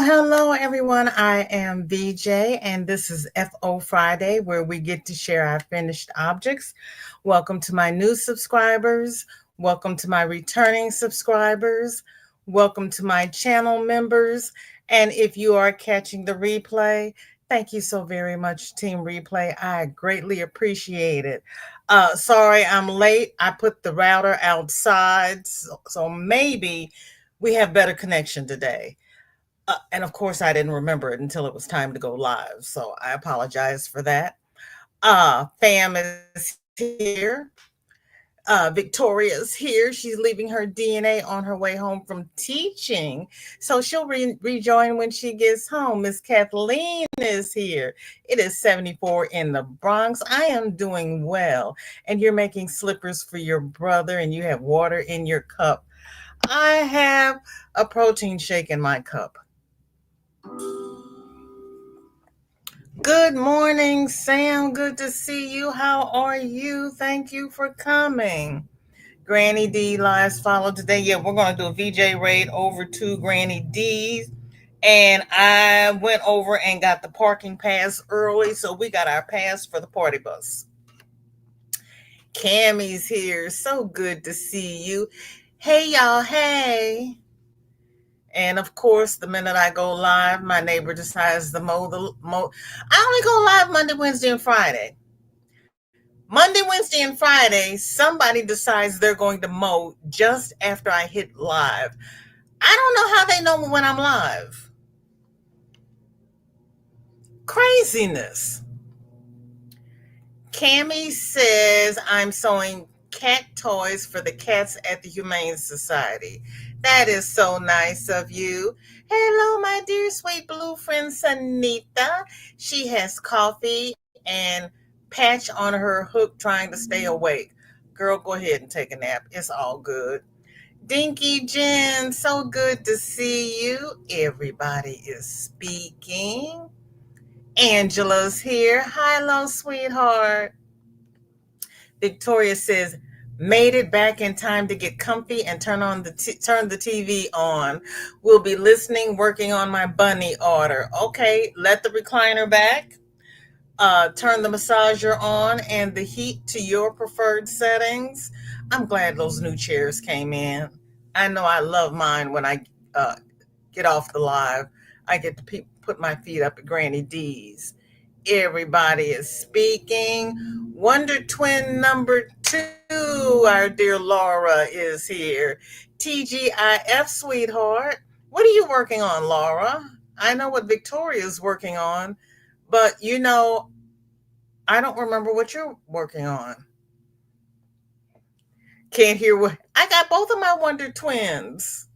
Hello, everyone. I am VJ, and this is FO Friday, where we get to share our finished objects. Welcome to my new subscribers. Welcome to my returning subscribers. Welcome to my channel members. And if you are catching the replay, thank you so very much, Team Replay. I greatly appreciate it. Sorry, I'm late. I put the router outside, so maybe we have better connection today. And of course, I didn't remember it until it was time to go live. So I apologize for that. Fam is here. Victoria's here. She's leaving her DNA on her way home from teaching. So she'll rejoin when she gets home. Miss Kathleen is here. It is 74 in the Bronx. I am doing well. And you're making slippers for your brother, and you have water in your cup. I have a protein shake in my cup. Good morning, Sam. Good to see you. How are you? Thank you for coming. Granny D last follow today. Yeah, we're going to do a VJ raid over to Granny D's. And I went over and got the parking pass early, so we got our pass for the party bus. Cammy's here. So good to see you. Hey, y'all. Hey. And of course, the minute I go live, my neighbor decides to mow. I only go live Monday, Wednesday, and Friday. Monday, Wednesday, and Friday, somebody decides they're going to mow just after I hit live. I don't know how they know when I'm live. Craziness. Cammie says I'm sewing cat toys for the cats at the Humane Society. That is so nice of you. Hello, my dear sweet blue friend Sanita. She has coffee and patch on her hook trying to stay awake. Girl, go ahead and take a nap. It's all good. Dinky Jen, so good to see you. Everybody is speaking. Angela's here. Hello, sweetheart. Victoria says, made it back in time to get comfy and turn the TV on. We'll be listening, working on my bunny order. Okay, let the recliner back. Turn the massager on and the heat to your preferred settings. I'm glad those new chairs came in. I know I love mine when I get off the live. I get to put my feet up at Granny D's. Everybody is speaking. Wonder Twin number 2, our dear Laura is here. TGIF, sweetheart. What are you working on, Laura? I know what Victoria's working on, but I don't remember what you're working on. Can't hear what I got. Both of my Wonder Twins.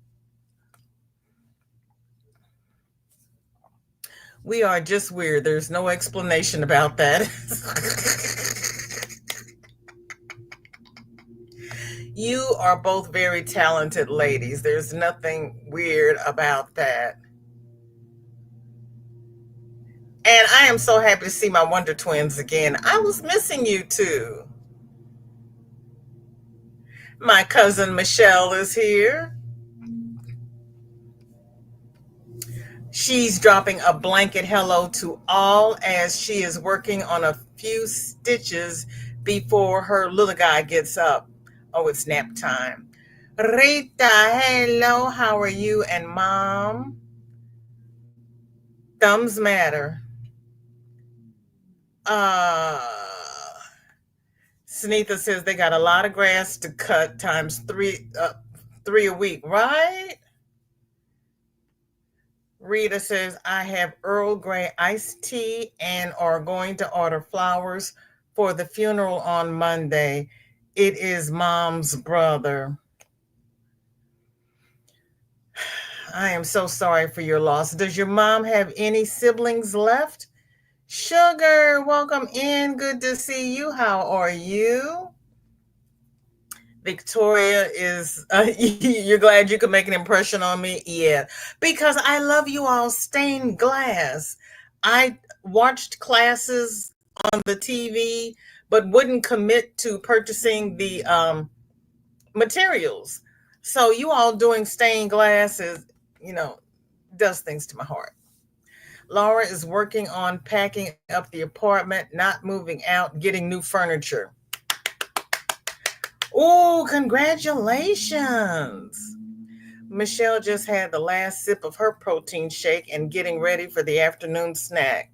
We are just weird. There's no explanation about that. You are both very talented ladies. There's nothing weird about that. And I am so happy to see my Wonder Twins again. I was missing you too. My cousin Michelle is here. She's dropping a blanket hello to all as she is working on a few stitches before her little guy gets up. Oh, it's nap time. Rita, hello. How are you and Mom? Thumbs matter. Sunitha says they got a lot of grass to cut times three a week, right? Rita says, I have Earl Grey iced tea and are going to order flowers for the funeral on Monday. It is Mom's brother. I am so sorry for your loss. Does your mom have any siblings left? Sugar, welcome in. Good to see you. How are you? Victoria is, you're glad you could make an impression on me? Yeah, because I love you all stained glass. I watched classes on the TV, but wouldn't commit to purchasing the materials. So you all doing stained glass is, does things to my heart. Laura is working on packing up the apartment, not moving out, getting new furniture. Oh, congratulations. Michelle just had the last sip of her protein shake and getting ready for the afternoon snack.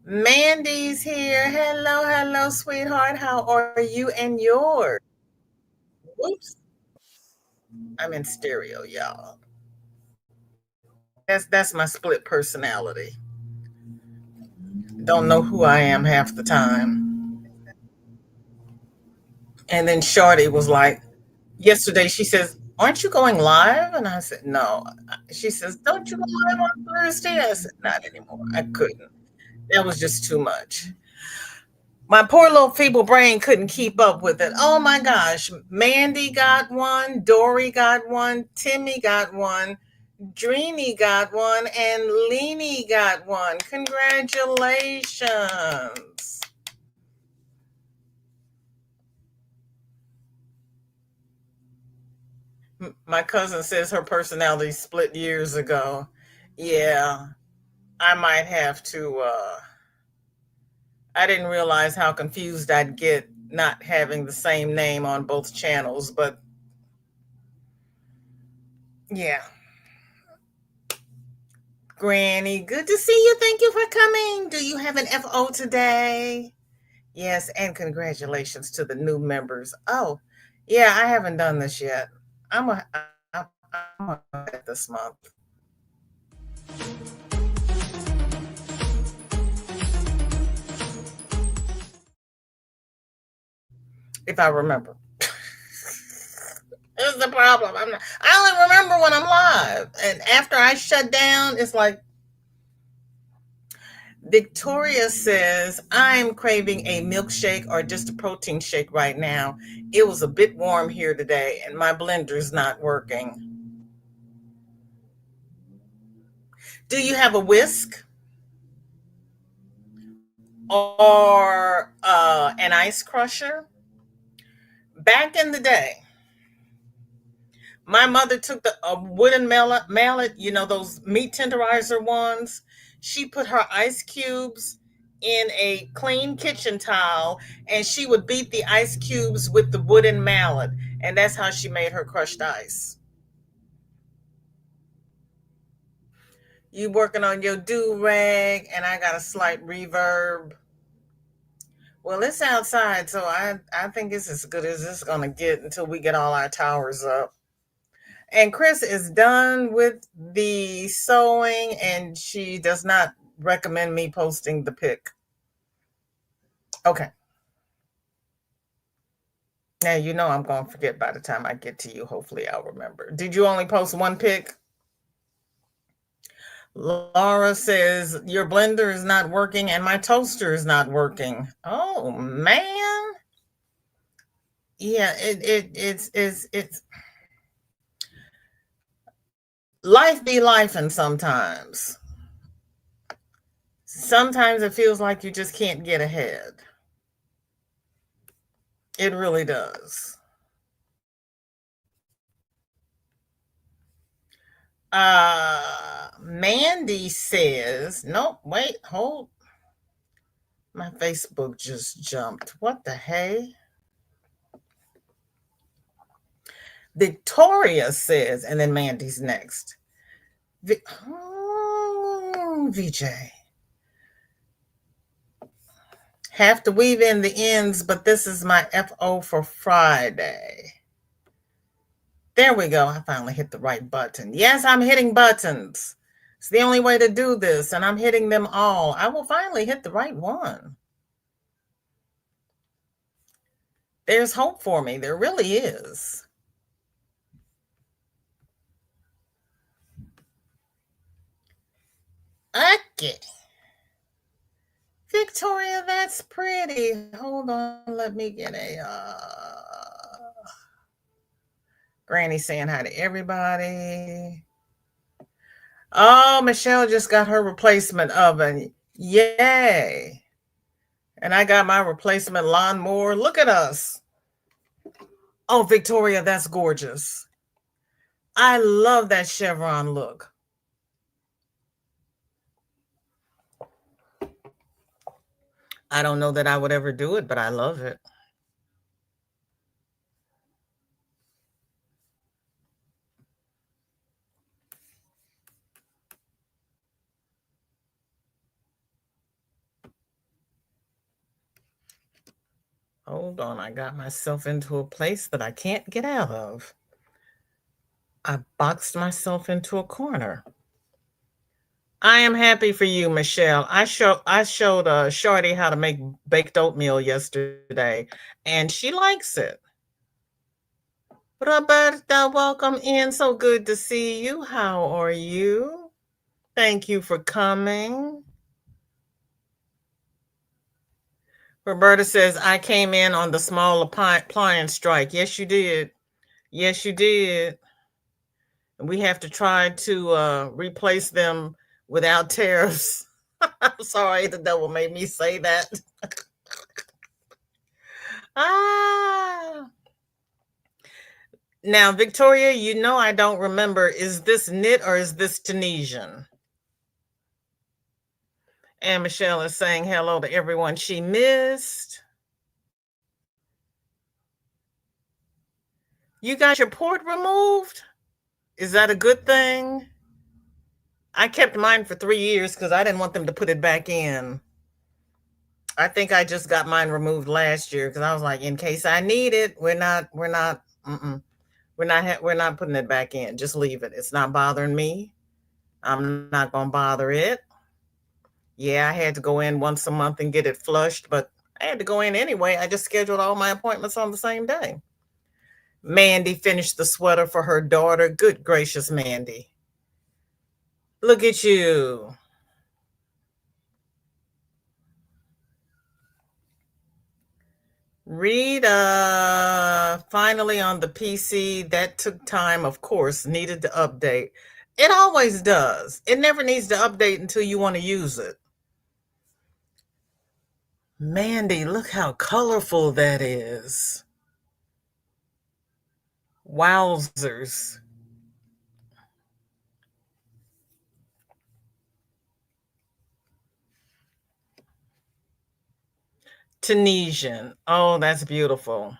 Mandy's here. Hello, hello, sweetheart. How are you and yours? Whoops. I'm in stereo, y'all. That's my split personality. Don't know who I am half the time. And then Shorty was like, yesterday, she says, "Aren't you going live?" And I said, "No." She says, "Don't you go live on Thursday?" I said, "Not anymore. I couldn't. That was just too much." My poor little feeble brain couldn't keep up with it. Oh my gosh. Mandy got one, Dory got one, Timmy got one, Dreamy got one, and Leanie got one. Congratulations. My cousin says her personality split years ago. Yeah, I might have to. I didn't realize how confused I'd get not having the same name on both channels, but yeah. Granny, good to see you. Thank you for coming. Do you have an FO today? Yes, and congratulations to the new members. Oh, yeah, I haven't done this yet. I'm a this month if I remember. This is the problem. I only remember when I'm live, and after I shut down, it's like Victoria says, I'm craving a milkshake or just a protein shake right now. It was a bit warm here today, and my blender's not working. Do you have a whisk or an ice crusher? Back in the day, my mother took a wooden mallet, you know, those meat tenderizer ones. She put her ice cubes in a clean kitchen towel and she would beat the ice cubes with the wooden mallet. And that's how she made her crushed ice. You working on your do rag, and I got a slight reverb. Well, it's outside, so I think it's as good as it's gonna get until we get all our towers up. And Chris is done with the sewing, and she does not recommend me posting the pic. Okay. Now you know I'm gonna forget by the time I get to you. Hopefully I'll remember. Did you only post one pic? Laura says your blender is not working and my toaster is not working. Oh man. Yeah, it's life be life, and sometimes it feels like you just can't get ahead. It really does. Mandy says, nope, wait, hold. My Facebook just jumped. What the hey? Victoria says, and then Mandy's next. VJ. Have to weave in the ends, but this is my FO for Friday. There we go. I finally hit the right button. Yes, I'm hitting buttons. It's the only way to do this, and I'm hitting them all. I will finally hit the right one. There's hope for me. There really is. Okay. Victoria, that's pretty. Hold on. Let me get a Granny saying hi to everybody. Oh, Michelle just got her replacement oven. Yay. And I got my replacement lawnmower. Look at us. Oh, Victoria, that's gorgeous. I love that chevron look. I don't know that I would ever do it, but I love it. Hold on, I got myself into a place that I can't get out of. I boxed myself into a corner. I am happy for you, Michelle. I showed Shorty how to make baked oatmeal yesterday, and she likes it. Roberta, welcome in. So good to see you. How are you? Thank you for coming. Roberta says, I came in on the small appliance strike. Yes, you did. Yes, you did. And we have to try to replace them without tariffs. I'm sorry, the devil made me say that. Ah. Now, Victoria, you know I don't remember. Is this knit or is this Tunisian? And Michelle is saying hello to everyone she missed. You got your port removed? Is that a good thing? I kept mine for 3 years because I didn't want them to put it back in. I think I just got mine removed last year because I was like, in case I need it, we're not putting it back in. Just leave it. It's not bothering me. I'm not gonna bother it. Yeah, I had to go in once a month and get it flushed, but I had to go in anyway. I just scheduled all my appointments on the same day. Mandy finished the sweater for her daughter. Good gracious, Mandy. Look at you. Rita, finally on the PC. That took time, of course, needed to update. It always does. It never needs to update until you want to use it. Mandy, look how colorful that is. Wowzers. Tunisian. Oh, that's beautiful.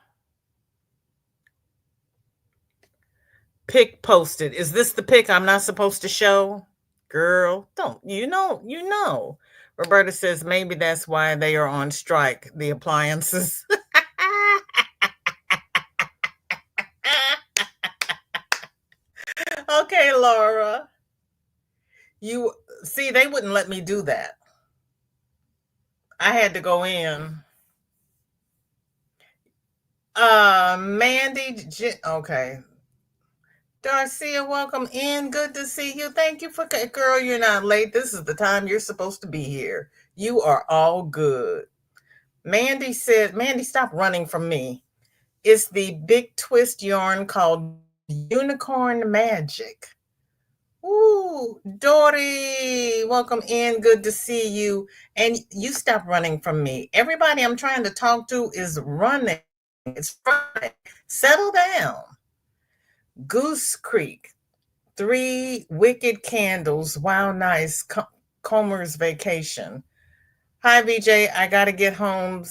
Pic posted. Is this the pic I'm not supposed to show? Girl, don't. You know. Roberta says maybe that's why they are on strike, the appliances. Okay, Laura. You see, they wouldn't let me do that. I had to go in. Mandy, okay. Darcia, welcome in. Good to see you. Thank you for, girl, you're not late. This is the time you're supposed to be here. You are all good. Mandy said, Mandy, stop running from me. It's the big twist yarn called Unicorn Magic. Ooh, Dory, welcome in. Good to see you. And you stop running from me. Everybody I'm trying to talk to is running. It's Friday. Settle down. Goose Creek, Three Wicked Candles. Wow, nice. Comer's Vacation. Hi, VJ. I gotta get home.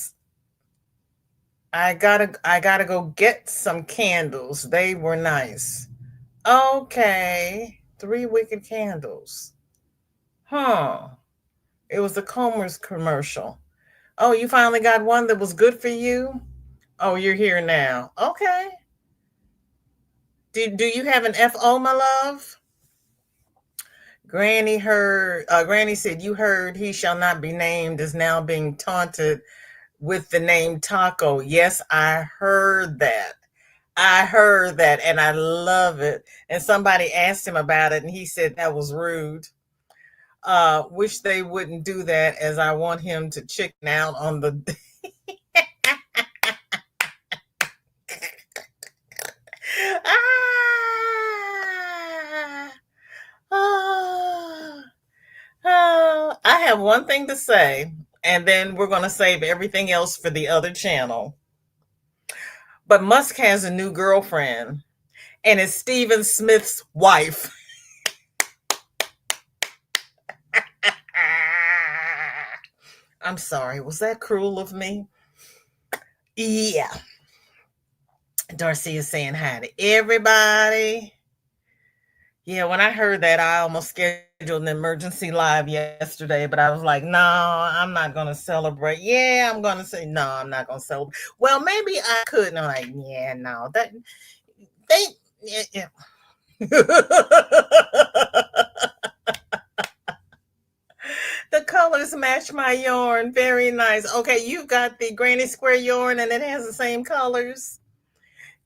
I gotta go get some candles. They were nice. Okay. Three Wicked Candles. Huh. It was the Comer's commercial. Oh, you finally got one that was good for you? Oh, you're here now. Okay. Do you have an FO, my love? Granny said, you heard he shall not be named is now being taunted with the name Taco. Yes, I heard that. I heard that and I love it. And somebody asked him about it and he said that was rude. Wish they wouldn't do that as I want him to chicken out on the ah, ah, ah. I have one thing to say, and then we're going to save everything else for the other channel. But Musk has a new girlfriend, and it's Stephen Smith's wife. I'm sorry, was that cruel of me? Yeah. Darcy is saying hi to everybody. Yeah, when I heard that, I almost scheduled an emergency live yesterday, but I was like, no, I'm not going to celebrate. Yeah, I'm going to say, no, I'm not going to celebrate. Well, maybe I could. And I'm like, yeah, no, they, yeah, yeah. The colors match my yarn. Very nice. Okay, you got the Granny Square yarn and it has the same colors.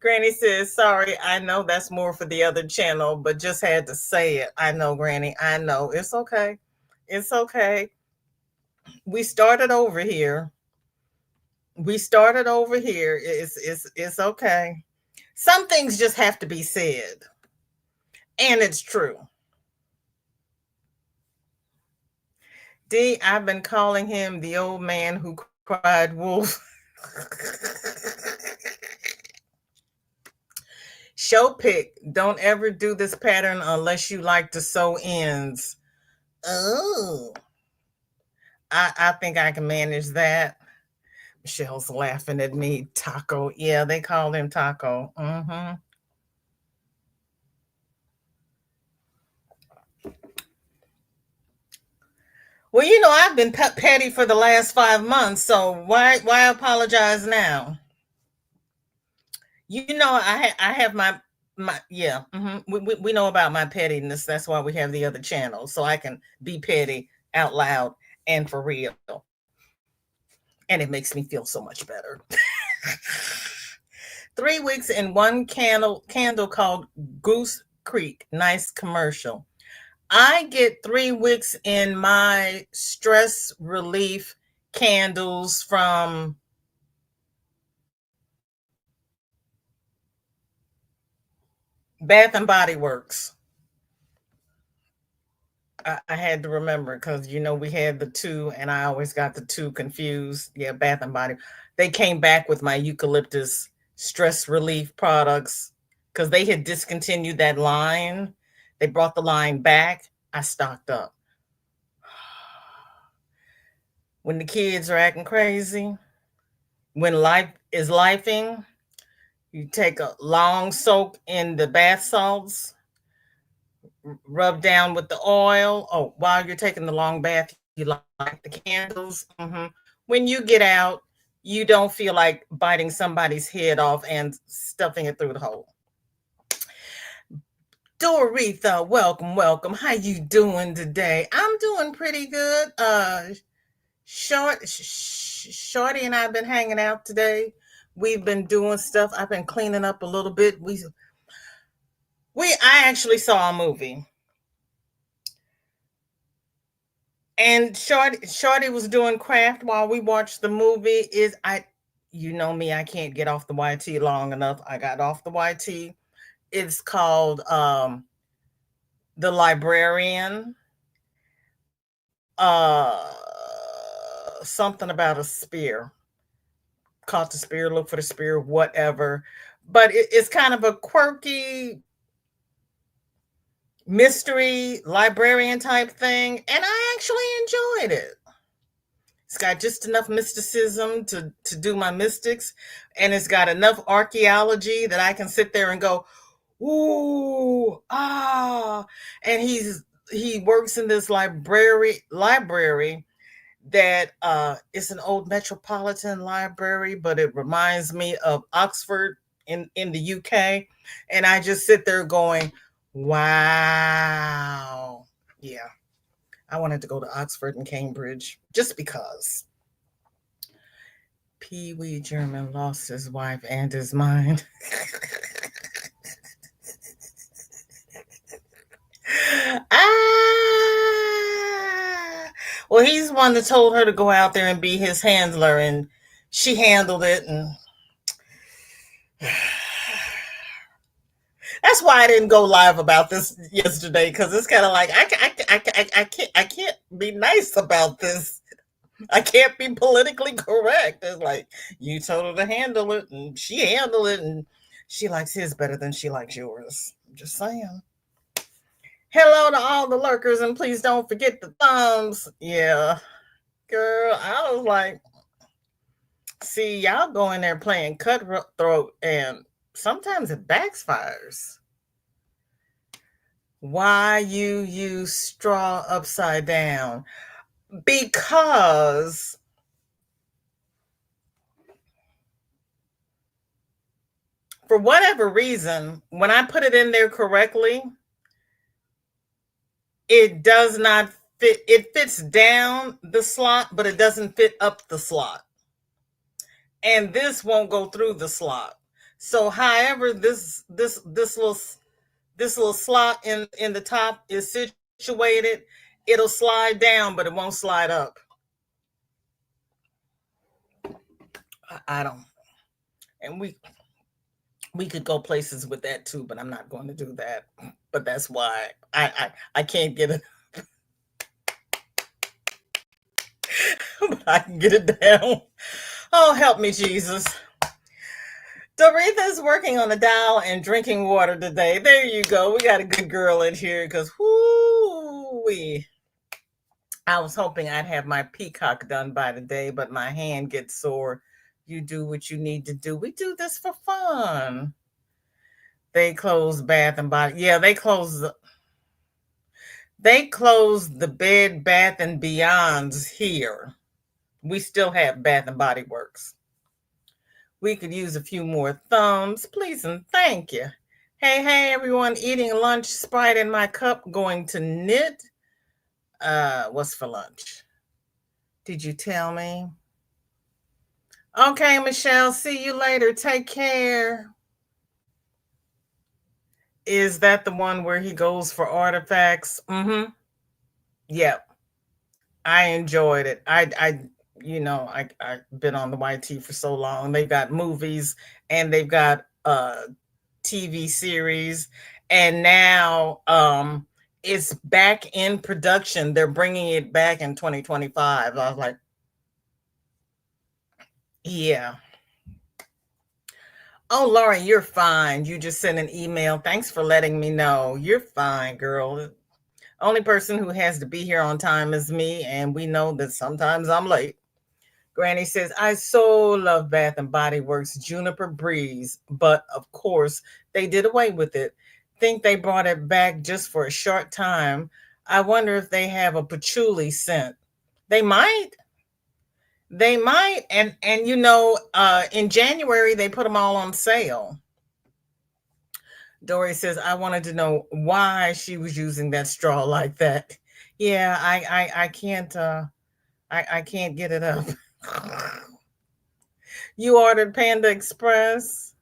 Granny says, sorry, I know that's more for the other channel, but just had to say it. I know, Granny. I know. It's okay. It's okay. We started over here. We started over here. It's okay. Some things just have to be said. And it's true. D, I've been calling him the old man who cried wolf. Show pick. Don't ever do this pattern unless you like to sew ends. Oh, I think I can manage that. Michelle's laughing at me. Taco. Yeah, they call him Taco. Mm-hmm. Well, I've been petty for the last 5 months, so why apologize now? I have my yeah. We know about my pettiness. That's why we have the other channel, so I can be petty out loud and for real, and it makes me feel so much better. 3 weeks in one candle called Goose Creek. Nice commercial. I get 3 weeks in my stress relief candles from Bath and Body Works. I had to remember because we had the two, and I always got the two confused. Yeah, Bath and Body. They came back with my eucalyptus stress relief products because they had discontinued that line. They brought the line back. I stocked up. When the kids are acting crazy, when life is lifing, you take a long soak in the bath salts, rub down with the oil. Oh, while you're taking the long bath, you light the candles. When you get out, you don't feel like biting somebody's head off and stuffing it through the hole. Doretha, welcome. How you doing today? I'm doing pretty good. Shorty and I've been hanging out today. We've been doing stuff. I've been cleaning up a little bit. I actually saw a movie. And Shorty was doing craft while we watched the movie. You know me, I can't get off the YT long enough. I got off the YT. It's called The Librarian. Uh Something about a spear. Caught the spear, look for the spear, whatever. But it's kind of a quirky mystery librarian type thing, and I actually enjoyed it. It's got just enough mysticism to do my mystics, and it's got enough archaeology that I can sit there and go, ooh, ah. And he works in this library that is an old metropolitan library, but it reminds me of Oxford in the UK. And I just sit there going, wow. Yeah. I wanted to go to Oxford and Cambridge just because. Pee Wee German lost his wife and his mind. Well, he's the one that told her to go out there and be his handler, and she handled it. And that's why I didn't go live about this yesterday, because it's kind of like I can't be nice about this. I can't be politically correct. It's like, you told her to handle it, and she handled it, and She likes his better than she likes yours. I'm just saying. Hello to all the lurkers, and please don't forget the thumbs. Yeah, girl, I was like, see, y'all go in there playing cutthroat, and sometimes it backfires. Why you use straw upside down? Because for whatever reason, when I put it in there correctly, it does not fit. It fits down the slot, but it doesn't fit up the slot. And this won't go through the slot. So however this little slot in the top is situated, it'll slide down, but it won't slide up. I don't. And we could go places with that too, but I'm not going to do that. But that's why I can't get it. But I can get it down. Oh, help me, Jesus. Doretha is working on the dial and drinking water today. There you go. We got a good girl in here because whoo-wee. I was hoping I'd have my peacock done by today, but my hand gets sore. You do what you need to do. We do this for fun. They close Bath and Body. Yeah, they close the Bed Bath and Beyonds here. We still have Bath and Body Works. We could use a few more thumbs, please and thank you. Hey, everyone, eating lunch, Sprite in my cup, going to knit. What's for lunch? Did you tell me? Okay, Michelle, see you later. Take care. Is that the one where he goes for artifacts? Mm-hmm. Yep. I enjoyed it. I've been on the YT for so long. They've got movies and they've got TV series, and now it's back in production. They're bringing it back in 2025. I was like, yeah. Oh, Laura, you're fine. You just sent an email. Thanks for letting me know. You're fine, girl. Only person who has to be here on time is me, and we know that sometimes I'm late. Granny says, I so love Bath and Body Works Juniper Breeze, but of course they did away with it. Think they brought it back just for a short time. I wonder if they have a patchouli scent. They might. They might. And in January they put them all on sale. Dory says, I wanted to know why she was using that straw like that. Yeah, I can't I can't get it up. You ordered Panda Express.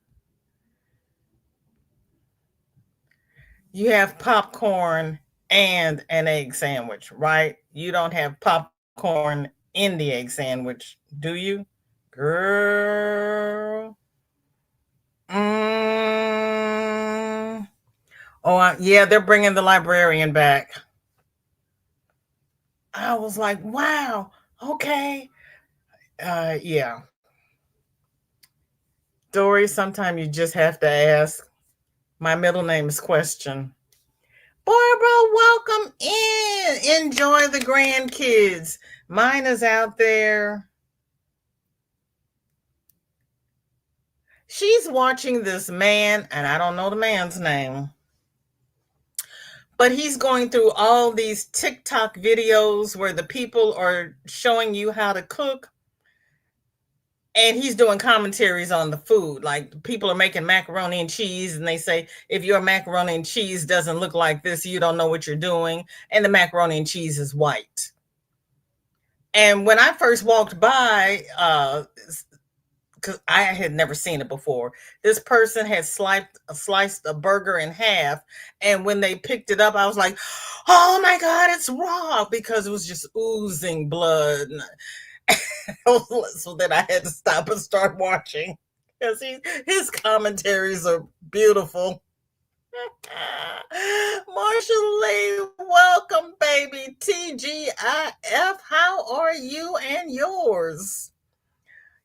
You have popcorn and an egg sandwich, right? You don't have popcorn in the egg sandwich, do you? Girl. Oh, yeah, they're bringing the librarian back. I was like, wow, okay. Yeah. Dory, sometimes you just have to ask. My middle name is Question. Barbara, welcome in. Enjoy the grandkids. Mine is out there. She's watching this man, and I don't know the man's name, but he's going through all these TikTok videos where the people are showing you how to cook. And he's doing commentaries on the food. Like people are making macaroni and cheese, and they say, if your macaroni and cheese doesn't look like this, you don't know what you're doing. And the macaroni and cheese is white. And when I first walked by, because I had never seen it before, this person had sliced a burger in half. And when they picked it up, I was like, oh my God, it's raw, because it was just oozing blood. So then I had to stop and start watching, because his commentaries are beautiful. Marshall Lee, welcome, baby. TGIF, how are you and yours?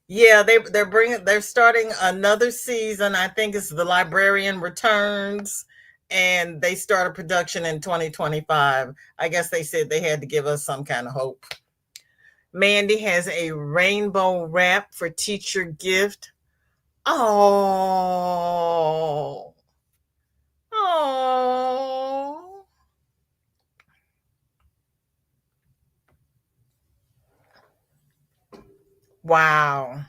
Yeah, they're starting another season. I think it's The Librarian Returns, and they started production in 2025. I guess they said they had to give us some kind of hope. Mandy has a rainbow wrap for teacher gift. Oh. Oh. Wow.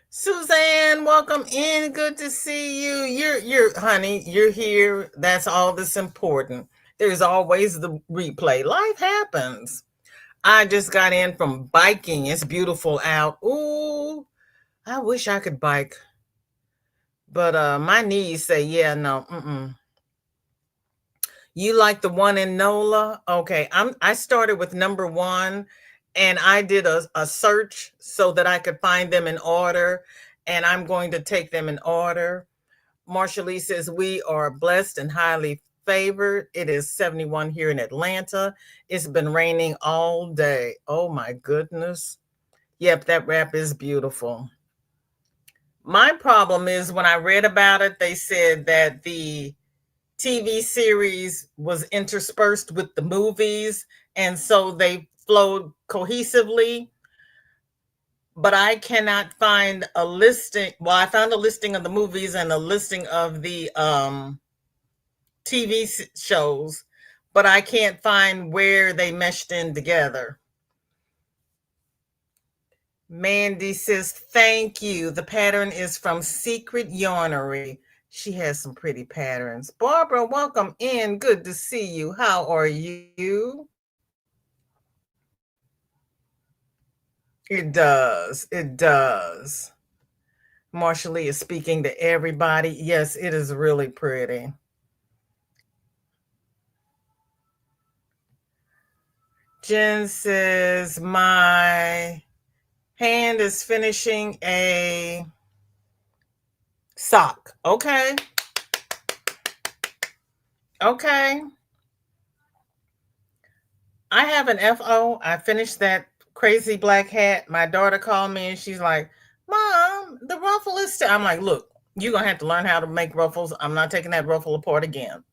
Suzanne, welcome in. Good to see you. You're honey, you're here. That's all that's important. There's always the replay. Life happens. I just got in from biking. It's beautiful out. Ooh, I wish I could bike, but my knees say yeah, no. Mm-mm. You like the one in NOLA? Okay, I started with number one, and I did a search so that I could find them in order, and I'm going to take them in order. Marsha Lee says, we are blessed and highly favored. It is 71 here in Atlanta. It's been raining all day. Oh my goodness. Yep, that wrap is beautiful. My problem is when I read about it, they said that the TV series was interspersed with the movies, and so they flowed cohesively. But I cannot find a listing. Well, I found a listing of the movies and a listing of the TV shows, but I can't find where they meshed in together. Mandy says, thank you. The pattern is from Secret Yarnery. She has some pretty patterns. Barbara, welcome in. Good to see you. How are you? It does. It does. Marsha Lee is speaking to everybody. Yes, it is really pretty. Jen says, my hand is finishing a sock. Okay. Okay. I have an FO. I finished that crazy black hat. My daughter called me and she's like, Mom, the ruffle is still. I'm like, look, you're going to have to learn how to make ruffles. I'm not taking that ruffle apart again.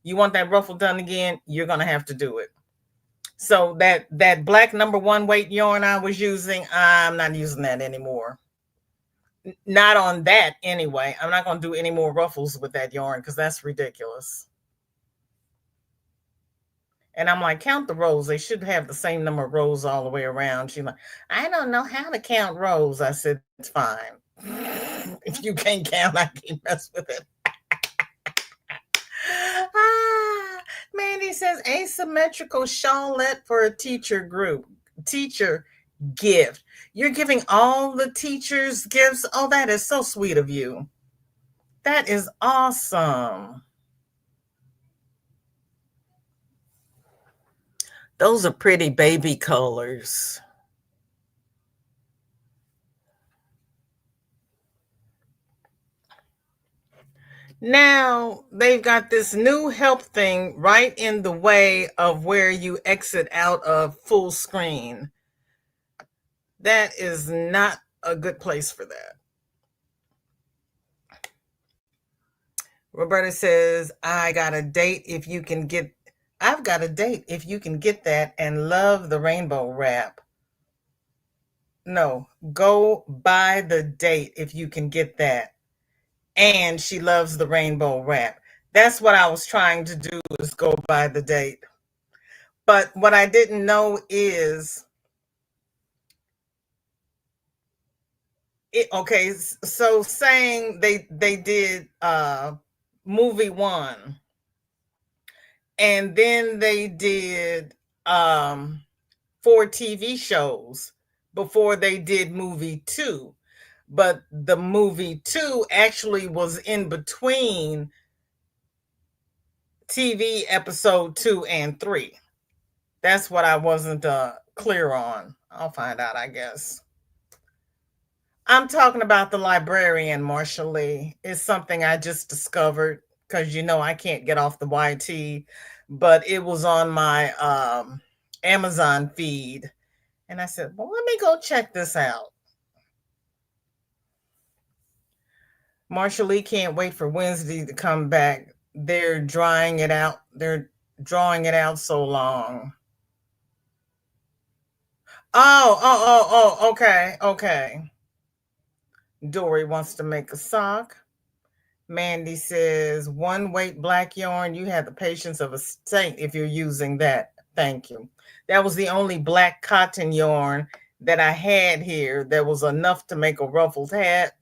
You want that ruffle done again, you're going to have to do it. So that black number one weight yarn I was using, I'm not using that anymore. Not on that anyway. I'm not going to do any more ruffles with that yarn because that's ridiculous. And I'm like, count the rows. They should have the same number of rows all the way around. She's like, I don't know how to count rows. I said, it's fine. If you can't count, I can't mess with it. Mandy says asymmetrical shawlette for a teacher group. Teacher gift. You're giving all the teachers gifts. Oh, that is so sweet of you. That is awesome. Those are pretty baby colors. Now they've got this new help thing right in the way of where you exit out of full screen. That is not a good place for that. Roberta says, I've got a date if you can get that and love the rainbow wrap. No, go buy the date if you can get that. And she loves the rainbow wrap. That's what I was trying to do, is go buy the date. But what I didn't know is okay, so saying they did movie one, and then they did um 4 TV shows before they did movie two. But the movie two actually was in between TV episode 2 and 3. That's what I wasn't clear on. I'll find out, I guess. I'm talking about the librarian, Marsha Lee. It's something I just discovered because I can't get off the YT, but it was on my Amazon feed. And I said, well, let me go check this out. Marsha Lee can't wait for Wednesday to come back. They're drying it out. They're drawing it out so long. Okay, okay. Dory wants to make a sock. Mandy says, one weight black yarn. You have the patience of a saint if you're using that. Thank you. That was the only black cotton yarn that I had here that was enough to make a ruffled hat.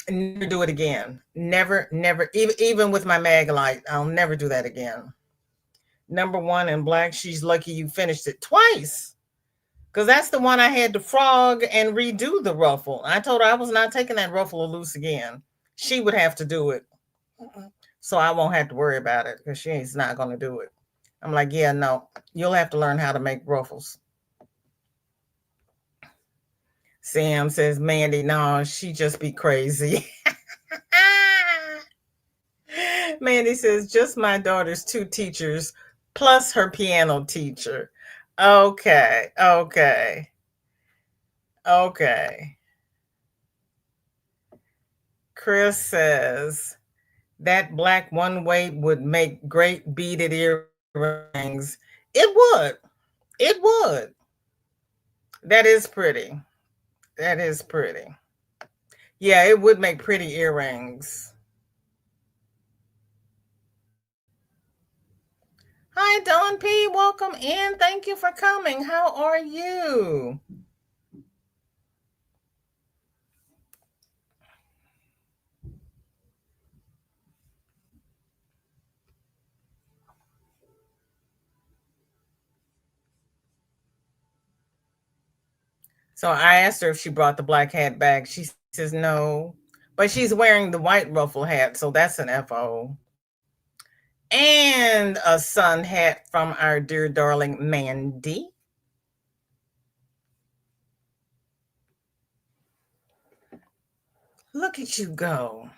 Never do it again. Never. Even with my Maglite, I'll never do that again. Number one in black. She's lucky you finished it twice. Because that's the one I had to frog and redo the ruffle. I told her I was not taking that ruffle loose again. She would have to do it. So I won't have to worry about it because she's not going to do it. I'm like, yeah, no, you'll have to learn how to make ruffles. Sam says, Mandy, no, she just be crazy. Mandy says, just my daughter's two teachers plus her piano teacher. Okay. Chris says, that black one weight would make great beaded earrings. It would. It would. That is pretty. That is pretty. Yeah, it would make pretty earrings. Hi, Dawn P. Welcome in. Thank you for coming. How are you? So I asked her if she brought the black hat back. She says no, but she's wearing the white ruffle hat, so that's an FO. And a sun hat from our dear darling Mandy. Look at you go.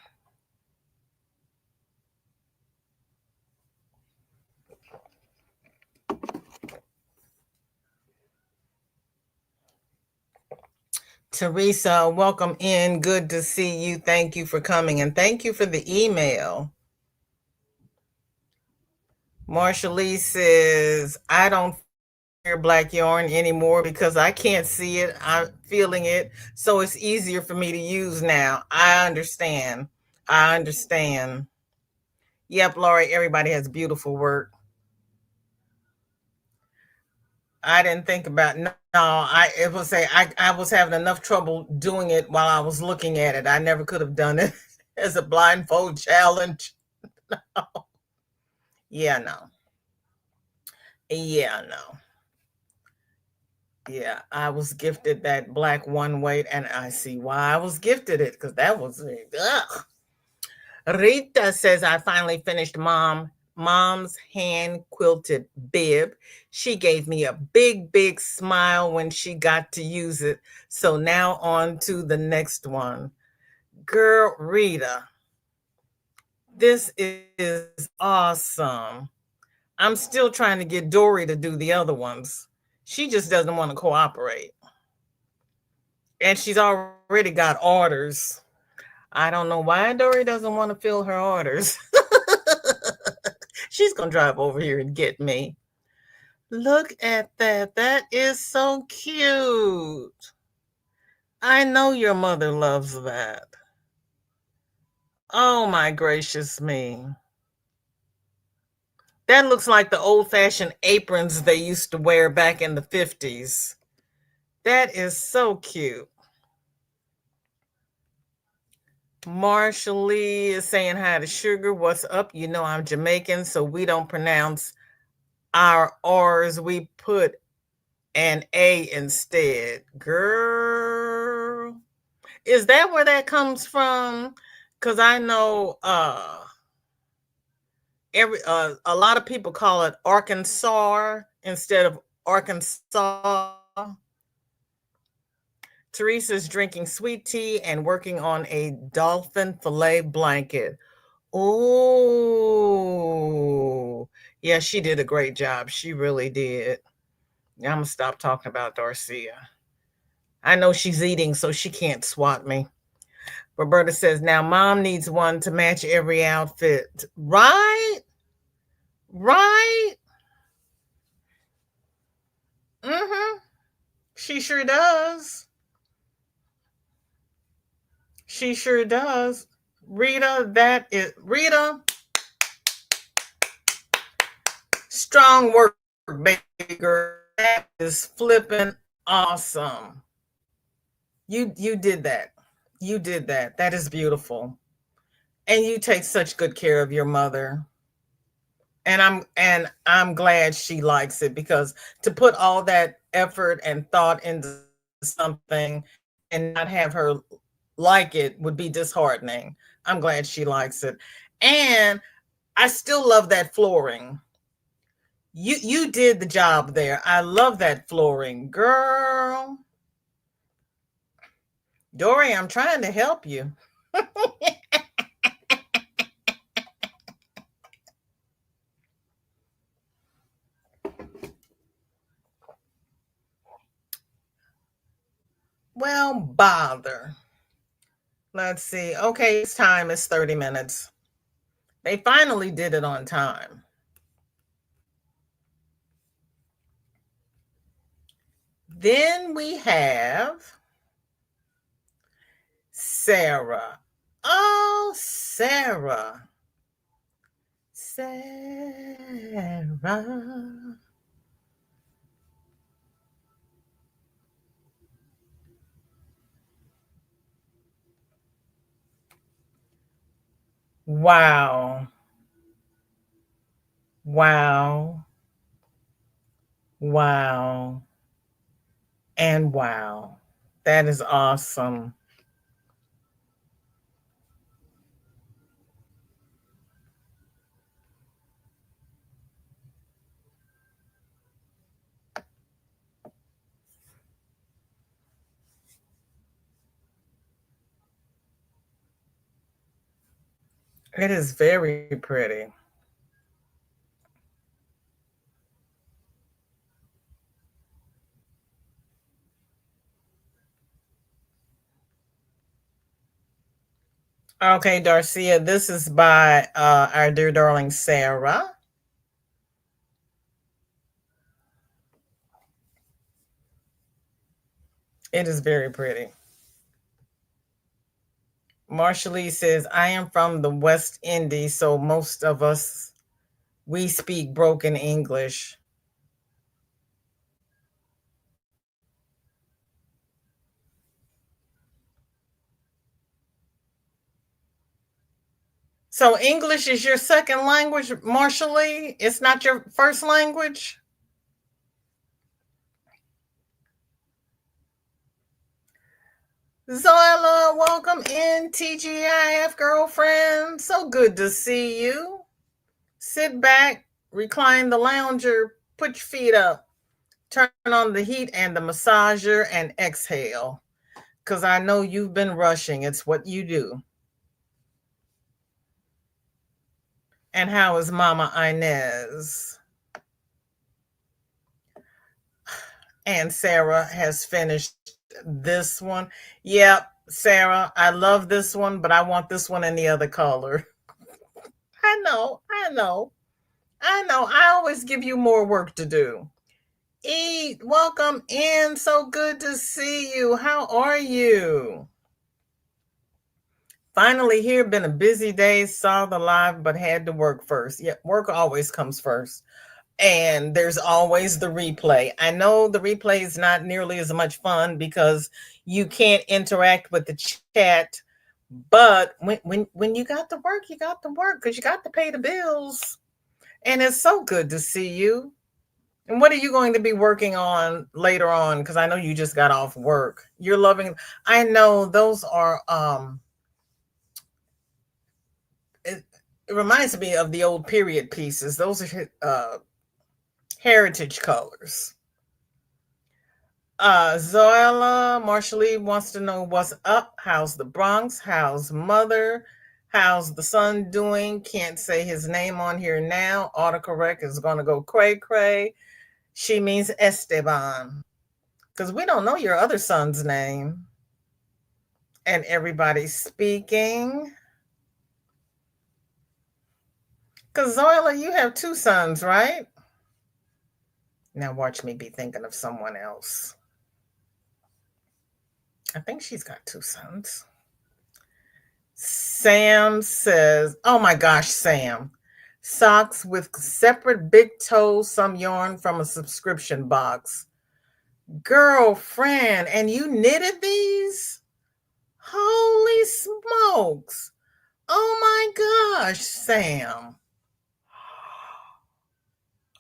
Teresa, welcome in. Good to see you. Thank you for coming and thank you for the email. Marsha Lee says, I don't wear black yarn anymore because I can't see it. I'm feeling it. So it's easier for me to use now. I understand. I understand. Yep, Lori, everybody has beautiful work. I didn't think about no. I it was say I was having enough trouble doing it while I was looking at it. I never could have done it as a blindfold challenge. Yeah, no. Yeah, no. Yeah, I was gifted that black one weight, and I see why I was gifted it because that was ugh. Rita says I finally finished mom's hand quilted bib. She gave me a big smile when she got to use it. So now on to the next one. Girl, Rita, this is awesome. I'm still trying to get Dory to do the other ones. She just doesn't want to cooperate. And she's already got orders. I don't know why Dory doesn't want to fill her orders. She's going to drive over here and get me. Look at that. That is so cute. I know your mother loves that. Oh my gracious me. That looks like the old fashioned aprons they used to wear back in the 50s. That is so cute. Marshall Lee is saying hi to Sugar. What's up? You know I'm Jamaican, so we don't pronounce our R's. We put an A instead. Girl. Is that where that comes from? Because I know a lot of people call it Arkansas instead of Arkansas. Teresa's drinking sweet tea and working on a dolphin fillet blanket. Oh, yeah, she did a great job. She really did. Yeah, I'm gonna stop talking about Darcia. I know she's eating, so she can't swat me. Roberta says, now mom needs one to match every outfit. Right? Right? Mm-hmm. She sure does. She sure does. Rita, that is Rita, strong work, baby girl. That is flipping awesome. You did that. You did that. That is beautiful. And you take such good care of your mother. And I'm glad she likes it, because to put all that effort and thought into something and not have her like it would be disheartening. I'm glad she likes it. And I still love that flooring. You did the job there. I love that flooring. Girl, Dory, I'm trying to help you. Well, bother. Let's see. Okay, it's time is 30 minutes. They finally did it on time. Then we have Sarah. Oh, Sarah. Sarah. Wow. Wow. Wow. And wow. That is awesome. It is very pretty. Okay, Darcia, this is by our dear darling Sarah. It is very pretty. Marsha Lee says, I am from the West Indies, so most of us, we speak broken English. So English is your second language, Marsha Lee? It's not your first language? Zoila, welcome in, TGIF girlfriend. So good to see you. Sit back, recline the lounger, put your feet up, turn on the heat and the massager, and exhale. Because I know you've been rushing. It's what you do. And how is Mama Inez? And Sarah has finished this one. Yep, Sarah, I love this one, but I want this one in the other color. I know, I know, I know. I always give you more work to do. Eat, welcome in. So good to see you. How are you? Finally here. Been a busy day. Saw the live, but had to work first. Yeah, work always comes first. And there's always the replay. I know the replay is not nearly as much fun because you can't interact with the chat. But when you got to work, you got to work because you got to pay the bills. And it's so good to see you. And what are you going to be working on later on? Because I know you just got off work. You're loving. I know those are. It reminds me of the old period pieces. Those are heritage colors. Zoila Marshall wants to know what's up. How's the Bronx? How's mother? How's the son doing? Can't say his name on here now. Autocorrect is going to go cray cray. She means Esteban because we don't know your other son's name. And everybody's speaking. Because Zoila, you have two sons, right? Now watch me be thinking of someone else. I think she's got two sons. Sam says, oh my gosh, Sam. Socks with separate big toes, some yarn from a subscription box. Girlfriend, and you knitted these? Holy smokes. Oh my gosh, Sam.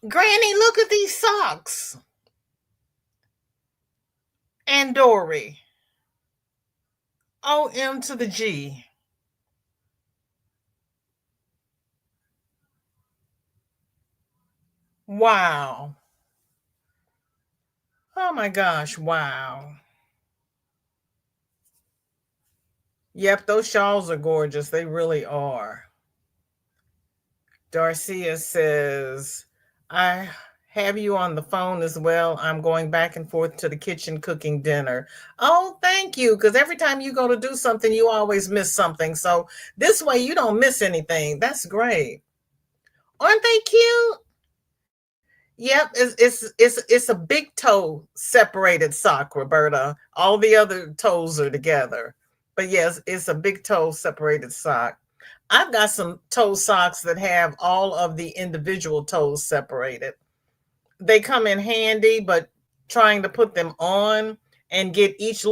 Granny, look at these socks. And Dory. OM to the G. Wow. Oh my gosh, wow. Yep, those shawls are gorgeous. They really are. Darcia says, I have you on the phone as well. I'm going back and forth to the kitchen cooking dinner. Oh, thank you. Because every time you go to do something, you always miss something. So this way you don't miss anything. That's great. Aren't they cute? Yep, it's a big toe separated sock, Roberta. All the other toes are together. But yes, it's a big toe separated sock. I've got some toe socks that have all of the individual toes separated. They come in handy, but trying to put them on and get each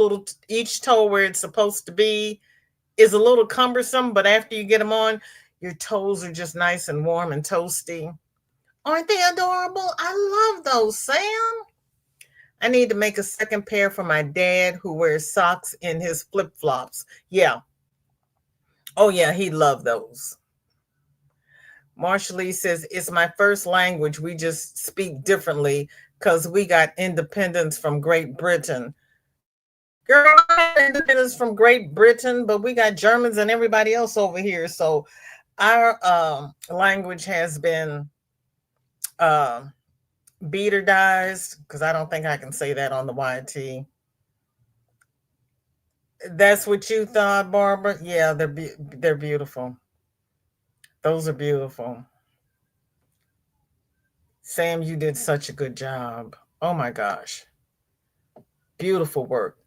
toe where it's supposed to be is a little cumbersome, but after you get them on, your toes are just nice and warm and toasty. Aren't they adorable? I love those, Sam. I need to make a second pair for my dad who wears socks in his flip-flops. Yeah. Oh, yeah, he loved those. Marshall Lee says, it's my first language. We just speak differently because we got independence from Great Britain. Girl, independence from Great Britain, but we got Germans and everybody else over here. So our language has been beaterdized, because I don't think I can say that on the YT. That's what you thought, Barbara? Yeah, they're beautiful. Those are beautiful. Sam, you did such a good job. Oh my gosh. Beautiful work.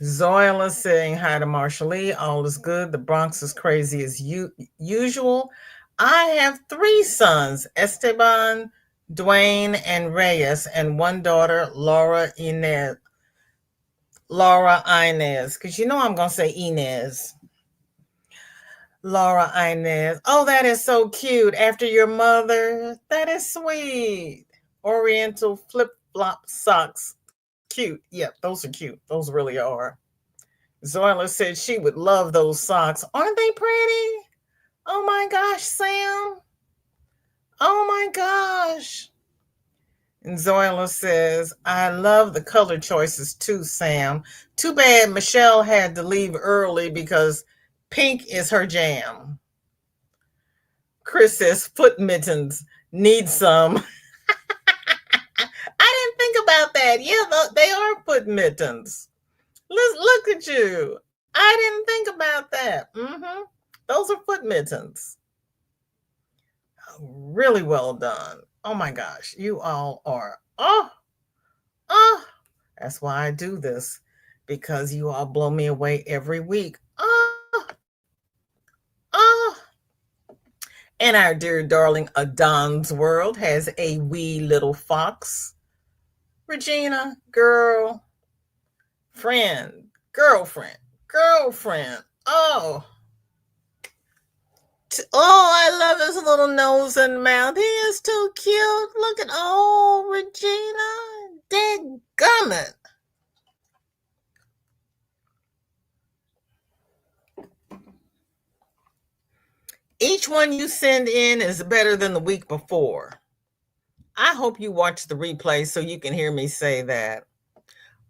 Zoila saying hi to Marshall Lee. All is good. The Bronx is crazy as usual. I have three sons, Esteban, Dwayne, and Reyes, and one daughter, Laura Inez. Because you know I'm going to say Inez. Laura Inez. Oh, that is so cute. After your mother. That is sweet. Oriental flip-flop socks. Cute. Yep, those are cute. Those really are. Zoila said she would love those socks. Aren't they pretty? Oh my gosh, Sam. Oh my gosh. And Zoila says, I love the color choices too, Sam. Too bad Michelle had to leave early because pink is her jam. Chris says, foot mittens. Need some. I didn't think about that. Yeah, they are foot mittens. Look at you. I didn't think about that. Those are foot mittens. Really well done. Oh my gosh, you all are. Oh, that's why I do this, because you all blow me away every week. And our dear darling Adon's World has a wee little fox. Regina, girl, friend, girlfriend. Oh, I love his little nose and mouth. He is too cute. Look at Regina. Dadgummit. Each one you send in is better than the week before. I hope you watch the replay so you can hear me say that.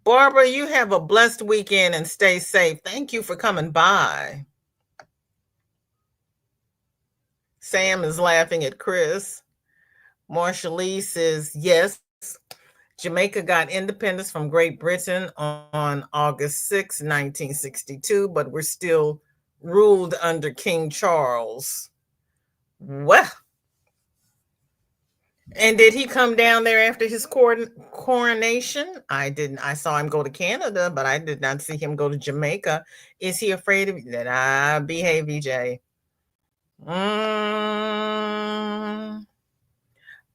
Barbara, you have a blessed weekend and stay safe. Thank you for coming by. Sam is laughing at Chris. Marshallee says, yes, Jamaica got independence from Great Britain on August 6, 1962, but we're still ruled under King Charles. Well, and did he come down there after his coronation? I didn't. I saw him go to Canada, but I did not see him go to Jamaica. Is he afraid of that? I behave, VJ. Mm,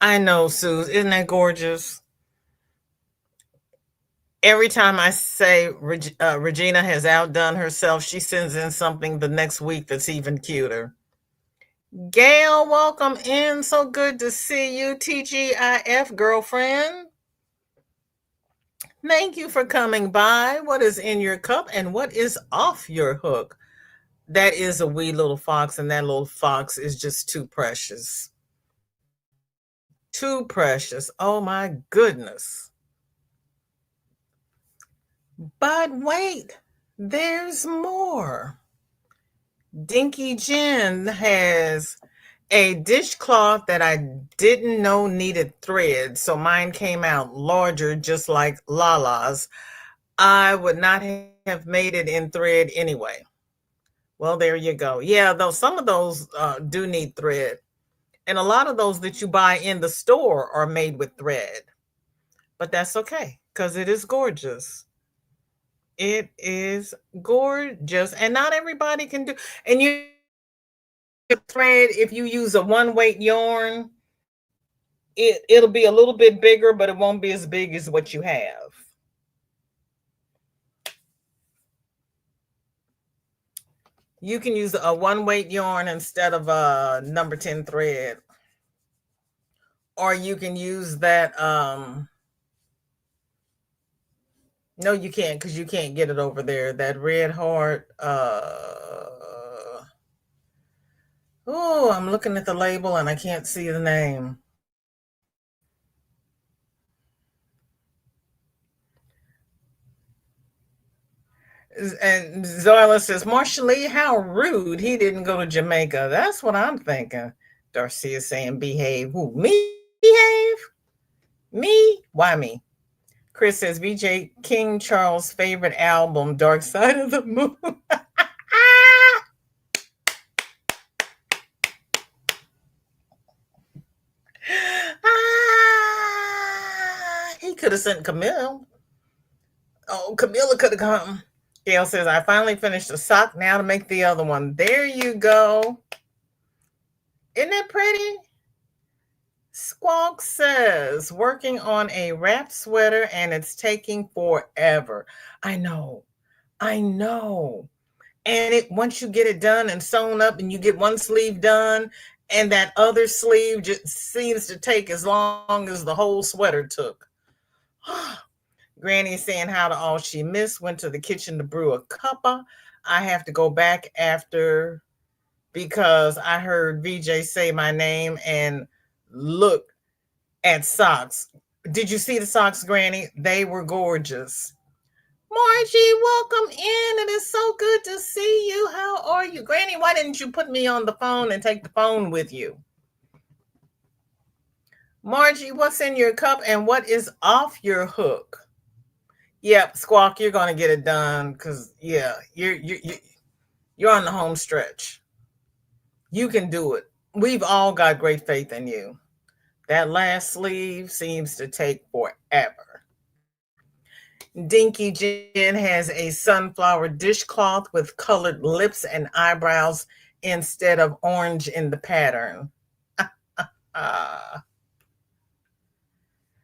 I know, Suze. Isn't that gorgeous? Every time I say Regina has outdone herself, she sends in something the next week that's even cuter. Gail, welcome in. So good to see you, TGIF girlfriend. Thank you for coming by. What is in your cup and what is off your hook? That is a wee little fox, and that little fox is just too precious. Too precious. Oh my goodness. But wait, there's more. Dinky Jen has a dishcloth that I didn't know needed thread, so mine came out larger, just like Lala's. I would not have made it in thread anyway. Well, there you go. Yeah, though some of those do need thread, and a lot of those that you buy in the store are made with thread. But that's okay because it is gorgeous. It is gorgeous, and not everybody can do. And you thread, if you use a one weight yarn, it'll be a little bit bigger, but it won't be as big as what you have. You can use a one weight yarn instead of a number 10 thread, or you can use that. No, you can't, because you can't get it over there. That red heart. Oh, I'm looking at the label and I can't see the name. And Zoila says, Marshallee, how rude. He didn't go to Jamaica. That's what I'm thinking. Darcy is saying, behave. Who? Me behave? Me? Why me? Chris says, VJ King Charles' favorite album, Dark Side of the Moon. He could have sent Camille. Oh, Camilla could have come. Gail says, I finally finished the sock, now to make the other one. There you go. Isn't that pretty? Squawk says, working on a wrap sweater and it's taking forever. I know. And it once you get it done and sewn up and you get one sleeve done, and that other sleeve just seems to take as long as the whole sweater took. Granny is saying how to all she missed, went to the kitchen to brew a cuppa. I have to go back after because I heard VJ say my name and look at socks. Did you see the socks, Granny? They were gorgeous. Margie, welcome in. It is so good to see you. How are you? Granny, why didn't you put me on the phone and take the phone with you? Margie, what's in your cup and what is off your hook? Yep, Squawk, you're gonna get it done because yeah, you're on the home stretch. You can do it. We've all got great faith in you. That last sleeve seems to take forever. Dinky Jen has a sunflower dishcloth with colored lips and eyebrows instead of orange in the pattern.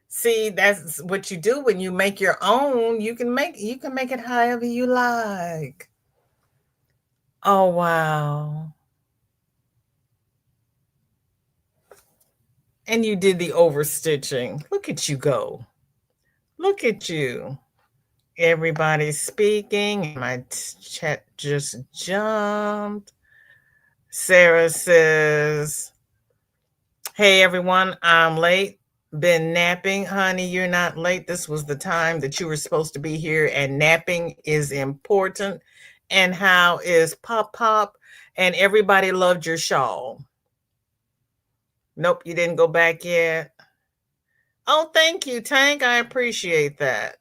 See, that's what you do when you make your own. You can make it however you like. Oh wow. And you did the overstitching. Look at you go. Look at you. Everybody's speaking, and my chat just jumped. Sarah says, hey everyone, I'm late. Been napping, honey. You're not late. This was the time that you were supposed to be here, and napping is important. And how is Pop Pop? And everybody loved your shawl. Nope, you didn't go back yet. Oh, thank you, Tank. I appreciate that.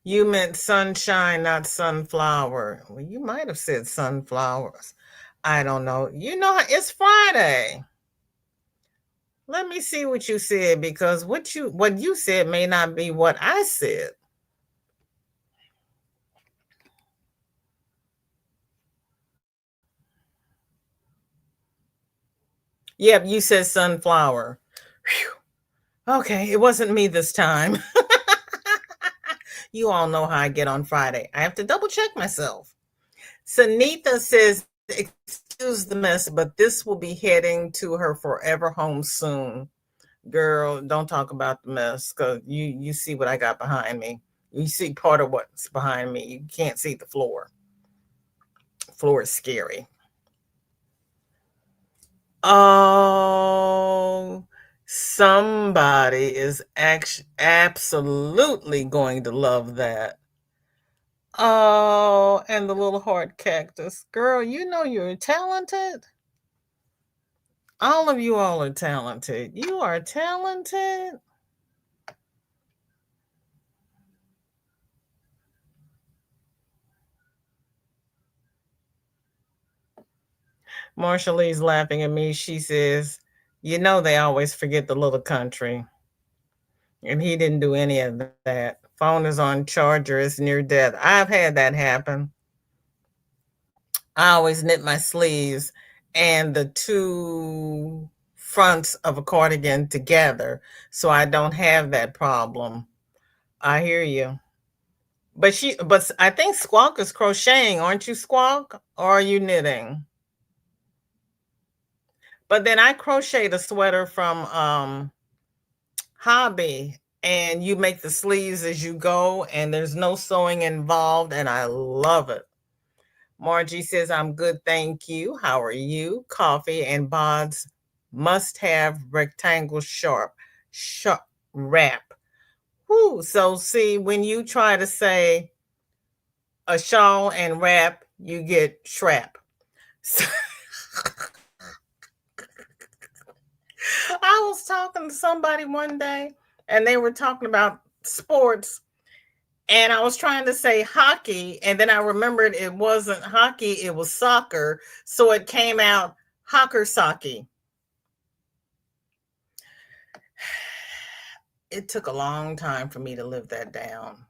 You meant sunshine, not sunflower. Well, you might have said sunflowers. I don't know. You know, it's Friday. Let me see what you said because what you said may not be what I said. Yep, you said sunflower. Whew. Okay, it wasn't me this time. You all know how I get on Friday. I have to double check myself. Sanitha says, excuse the mess, but this will be heading to her forever home soon. Girl, don't talk about the mess because you see what I got behind me. You see part of what's behind me. You can't see the floor. Floor is scary. Oh, somebody is absolutely going to love that. Oh, and the little heart cactus. Girl, you know you're talented. All of you all are talented. You are talented. Marsha Lee's laughing at me. She says, you know, they always forget the little country. And he didn't do any of that. Phone is on charger, it's near death. I've had that happen. I always knit my sleeves and the two fronts of a cardigan together so I don't have that problem. I hear you. But I think Squawk is crocheting, aren't you, Squawk? Or are you knitting? But then I crocheted a sweater from Hobby, and you make the sleeves as you go, and there's no sewing involved, and I love it. Margie says, I'm good, thank you. How are you? Coffee and Bods must have rectangle sharp wrap. Whoo. So see, when you try to say a shawl and wrap, you get shrap. So, I was talking to somebody one day and they were talking about sports and I was trying to say hockey and then I remembered it wasn't hockey, it was soccer. So it came out hocker socky. It took a long time for me to live that down.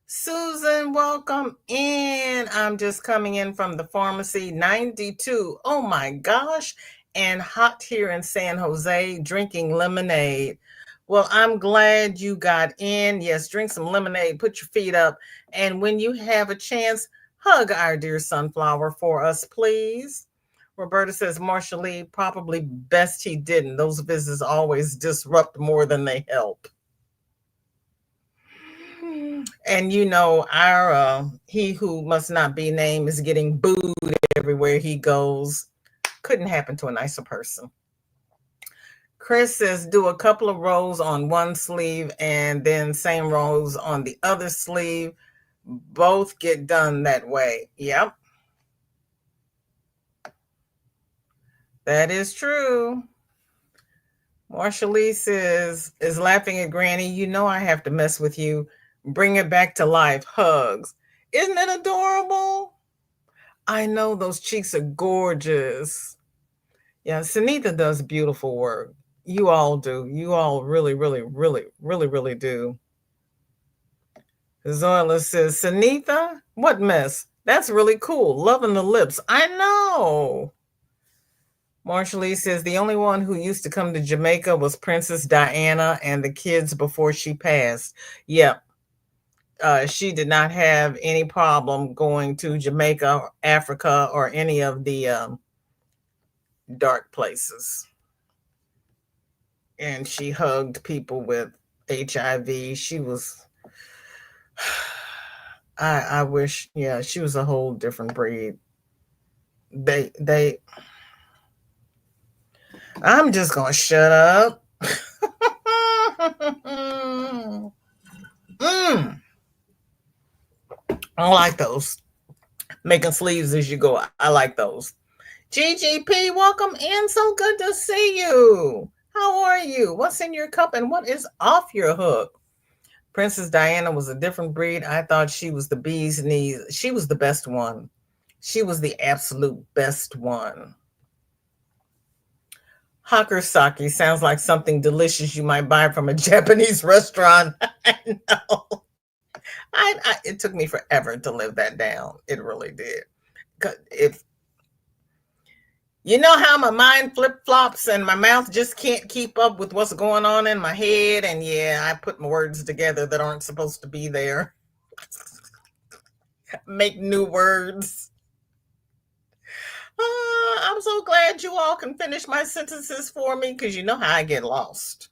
Susan, welcome in. I'm just coming in from the pharmacy 92. Oh my gosh. And hot here in San Jose, drinking lemonade. Well, I'm glad you got in. Yes, drink some lemonade, put your feet up. And when you have a chance, hug our dear sunflower for us, please. Roberta says, Marshall Lee, probably best he didn't. Those visits always disrupt more than they help. And you know, our he who must not be named is getting booed everywhere he goes. Couldn't happen to a nicer person. Chris says do a couple of rows on one sleeve and then same rows on the other sleeve. Both get done that way. Yep, that is true. Marsha Lee says is laughing at Granny. You know I have to mess with you. Bring it back to life. Hugs. Isn't it adorable? I know those cheeks are gorgeous. Yeah, Sunita does beautiful work. You all do. You all really, really, really, really, really do. Zoila says, Sunita, what mess? That's really cool. Loving the lips. I know. Marshall Lee says the only one who used to come to Jamaica was Princess Diana and the kids before she passed. Yep. She did not have any problem going to Jamaica, Africa, or any of the dark places. And she hugged people with HIV. She was, I wish, yeah, she was a whole different breed. They I'm just gonna shut up. Mm, I like those. Making sleeves as you go. I like those. GGP, welcome in. So good to see you. How are you? What's in your cup and what is off your hook? Princess Diana was a different breed. I thought she was the bee's knees. She was the best one. She was the absolute best one. Hakurasaki sounds like something delicious you might buy from a Japanese restaurant. I know. It took me forever to live that down. It really did. If you know how my mind flip flops and my mouth just can't keep up with what's going on in my head, and yeah, I put my words together that aren't supposed to be there. Make new words. I'm so glad you all can finish my sentences for me because you know how I get lost.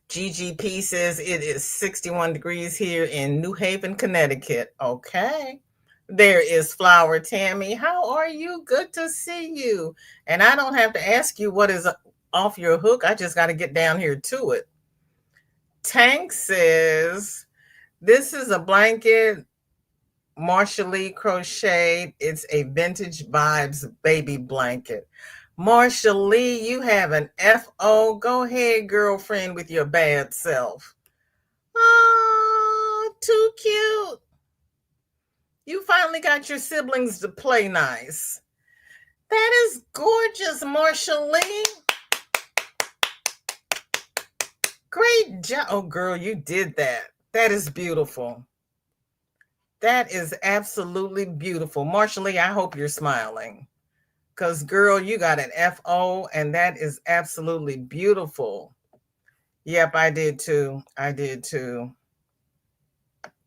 GGP says it is 61 degrees here in New Haven, Connecticut. Okay. There is Flower Tammy. How are you? Good to see you. And I don't have to ask you what is off your hook. I just got to get down here to it. Tank says this is a blanket Marsha Lee crocheted. It's a vintage vibes baby blanket. Marsha Lee, you have an FO. Go ahead, girlfriend, with your bad self. Oh, too cute. You finally got your siblings to play nice. That is gorgeous, Marsha Lee. Great job. Oh, girl, you did that. That is beautiful. That is absolutely beautiful. Marsha Lee, I hope you're smiling. Because, girl, you got an FO, and that is absolutely beautiful. Yep, I did too. I did too.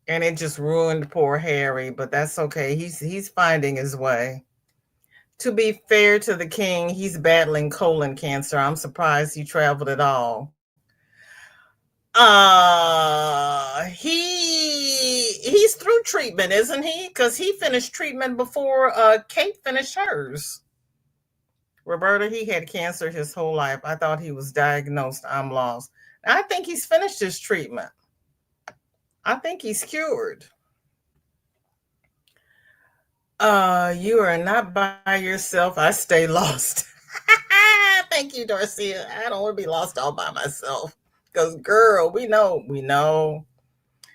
And it just ruined poor Harry, but that's okay. He's finding his way. To be fair to the king, he's battling colon cancer. I'm surprised he traveled at all. He's through treatment, isn't he? Because he finished treatment before Kate finished hers. Roberta, he had cancer his whole life. I thought he was diagnosed. I'm lost. I think he's finished his treatment. I think he's cured. You are not by yourself. I stay lost. Thank you, Darcia. I don't want to be lost all by myself. Because, girl, we know.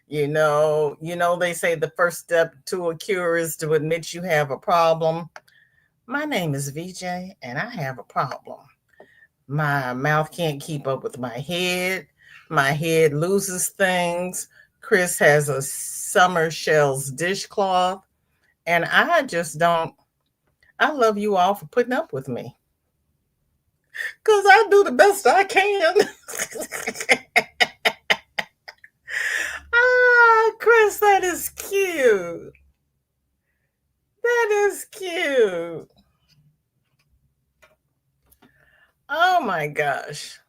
They say the first step to a cure is to admit you have a problem. My name is VJ, and I have a problem. My mouth can't keep up with my head. My head loses things. Chris has a summer shells dishcloth. And I just don't. I love you all for putting up with me. Because I do the best I can. Chris, that is cute. That is cute. Oh my gosh.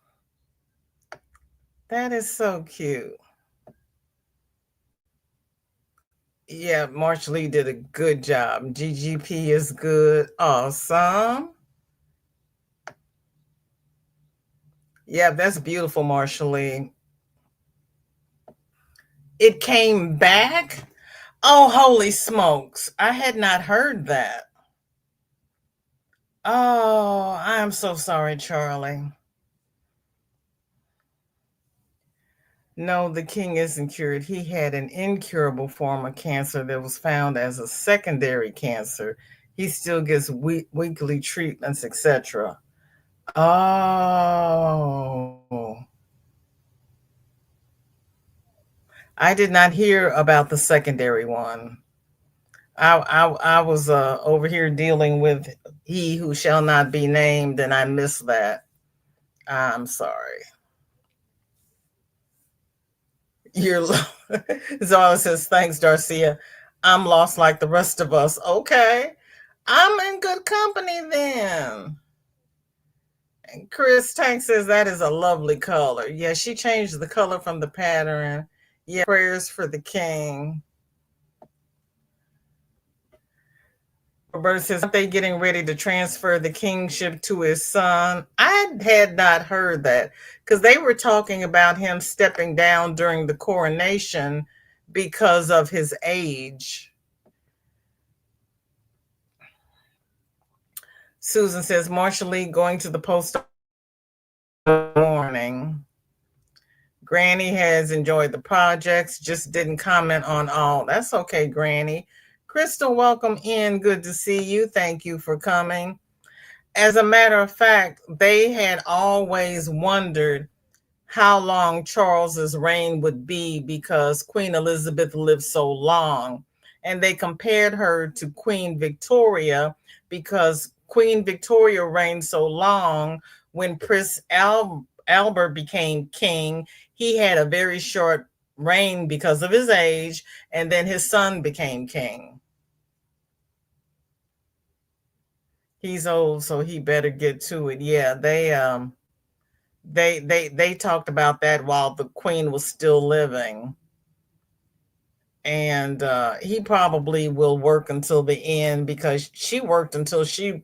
That is so cute. Yeah, March Lee did a good job. GGP is good. Awesome. Yeah, that's beautiful, Marshall Lee. It came back? Oh, holy smokes. I had not heard that. Oh, I'm so sorry, Charlie. No, the king isn't cured. He had an incurable form of cancer that was found as a secondary cancer. He still gets weekly treatments, etc. Oh. I did not hear about the secondary one. I was over here dealing with he who shall not be named, and I missed that. I'm sorry. You're Zara says, thanks, Darcia. I'm lost like the rest of us. Okay. I'm in good company then. And Chris Tank says that is a lovely color. Yeah, she changed the color from the pattern. Yeah, prayers for the king. Roberta says, aren't they getting ready to transfer the kingship to his son? I had not heard that because they were talking about him stepping down during the coronation because of his age. Susan says, Marshall Lee going to the post morning. Granny has enjoyed the projects, just didn't comment on all. That's okay, Granny. Crystal, welcome in. Good to see you. Thank you for coming. As a matter of fact, they had always wondered how long Charles's reign would be because Queen Elizabeth lived so long. And they compared her to Queen Victoria because Queen Victoria reigned so long. When Prince Albert became king, he had a very short reign because of his age, and then his son became king. He's old, so he better get to it. Yeah, they talked about that while the queen was still living, and he probably will work until the end because she worked until 2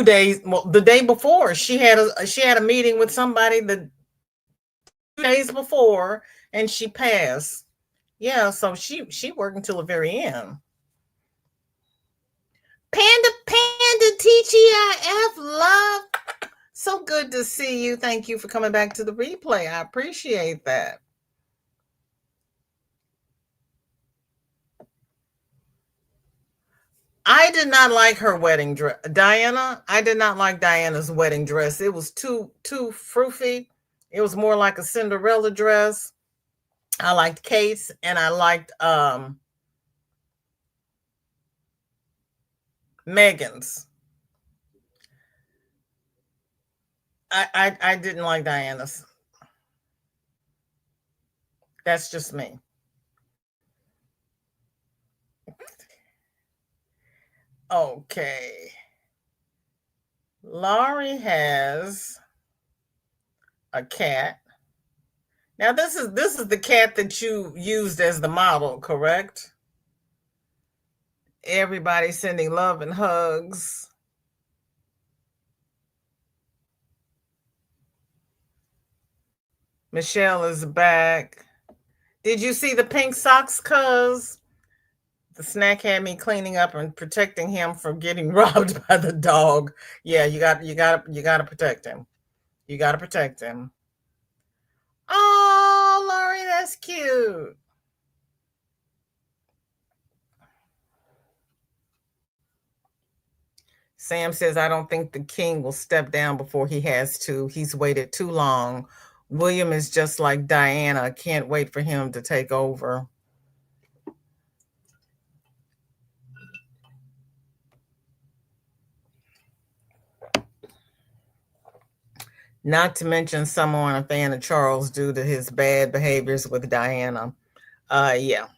days. Well, the day before she had a meeting with somebody the 2 days before, and she passed. Yeah, so she worked until the very end. Panda TGIF love. So good to see you. Thank you for coming back to the replay. I appreciate that. I did not like her wedding dress. Diana, I did not like Diana's wedding dress. It was too froofy. It was more like a Cinderella dress. I liked Kate's and I liked Megan's. I didn't like Diana's. That's just me. Okay. Laurie has a cat. Now this is the cat that you used as the model, correct? Everybody sending love and hugs. Michelle is back. Did you see the pink socks, cuz? The snack had me cleaning up and protecting him from getting robbed by the dog. Yeah, you gotta protect him. You gotta protect him. Oh, Laurie, that's cute. Sam says, I don't think the king will step down before he has to. He's waited too long. William is just like Diana. Can't wait for him to take over. Not to mention someone a fan of Charles due to his bad behaviors with Diana. Yeah.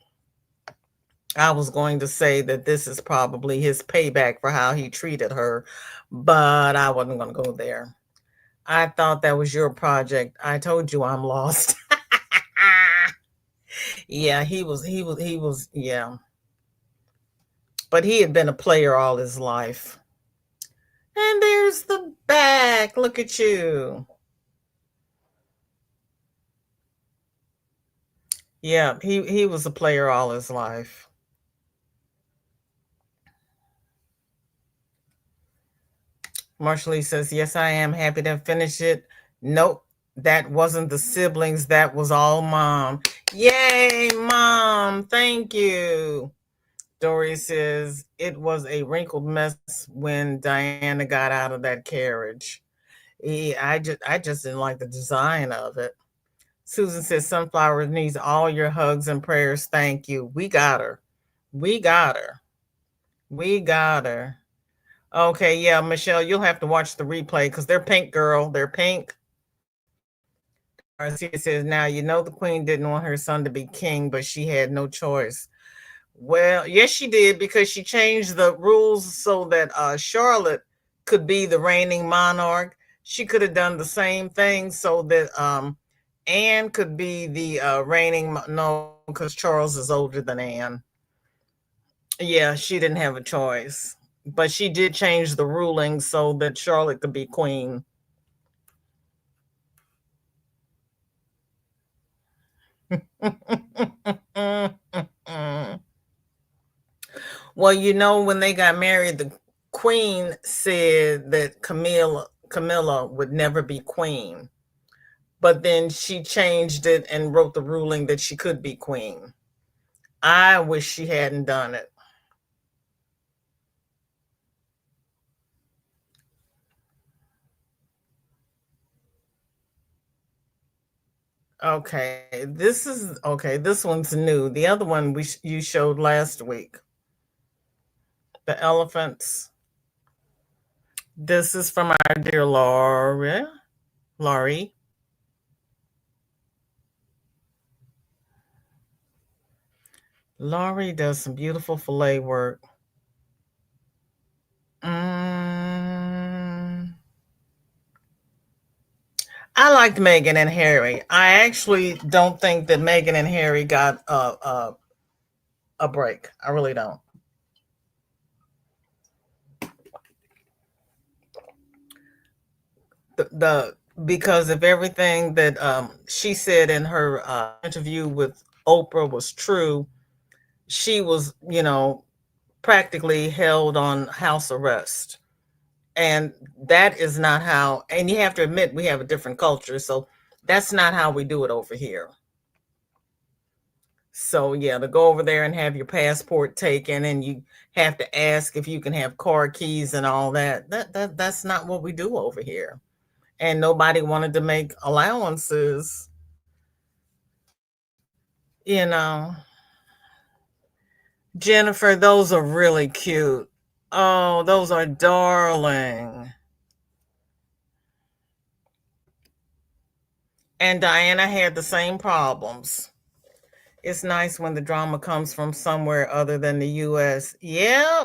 I was going to say that this is probably his payback for how he treated her, but I wasn't going to go there. I thought that was your project. I told you I'm lost. Yeah, he was, yeah. But he had been a player all his life. And there's the back. Look at you. Yeah, he was a player all his life. Marshall Lee says, yes, I am happy to finish it. Nope, that wasn't the siblings. That was all mom. Yay, mom. Thank you. Dory says, it was a wrinkled mess when Diana got out of that carriage. I just didn't like the design of it. Susan says, Sunflower needs all your hugs and prayers. Thank you. We got her. We got her. We got her. Okay, yeah, Michelle, you'll have to watch the replay because they're pink, girl. They're pink. Garcia says, now, you know, the queen didn't want her son to be king, but she had no choice. Well, yes, she did because she changed the rules so that Charlotte could be the reigning monarch. She could have done the same thing so that Anne could be the reigning. No, because Charles is older than Anne. Yeah, she didn't have a choice. But she did change the ruling so that Charlotte could be queen. Well, when they got married, the queen said that Camilla would never be queen. But then she changed it and wrote the ruling that she could be queen. I wish she hadn't done it. Okay. This one's new. The other one you showed last week, the elephants. This is from our dear Laura. Laurie. Laurie does some beautiful fillet work. Mm, I liked Meghan and Harry. I actually don't think that Meghan and Harry got a break. I really don't. The Because if everything that she said in her interview with Oprah was true, she was, practically held on house arrest. And that is not how, and you have to admit, we have a different culture. So that's not how we do it over here. So yeah, to go over there and have your passport taken and you have to ask if you can have car keys and all that. That's not what we do over here. And nobody wanted to make allowances, you know. Jennifer, those are really cute. Oh, those are darling. And Diana had the same problems. It's nice when the drama comes from somewhere other than the US. Yeah.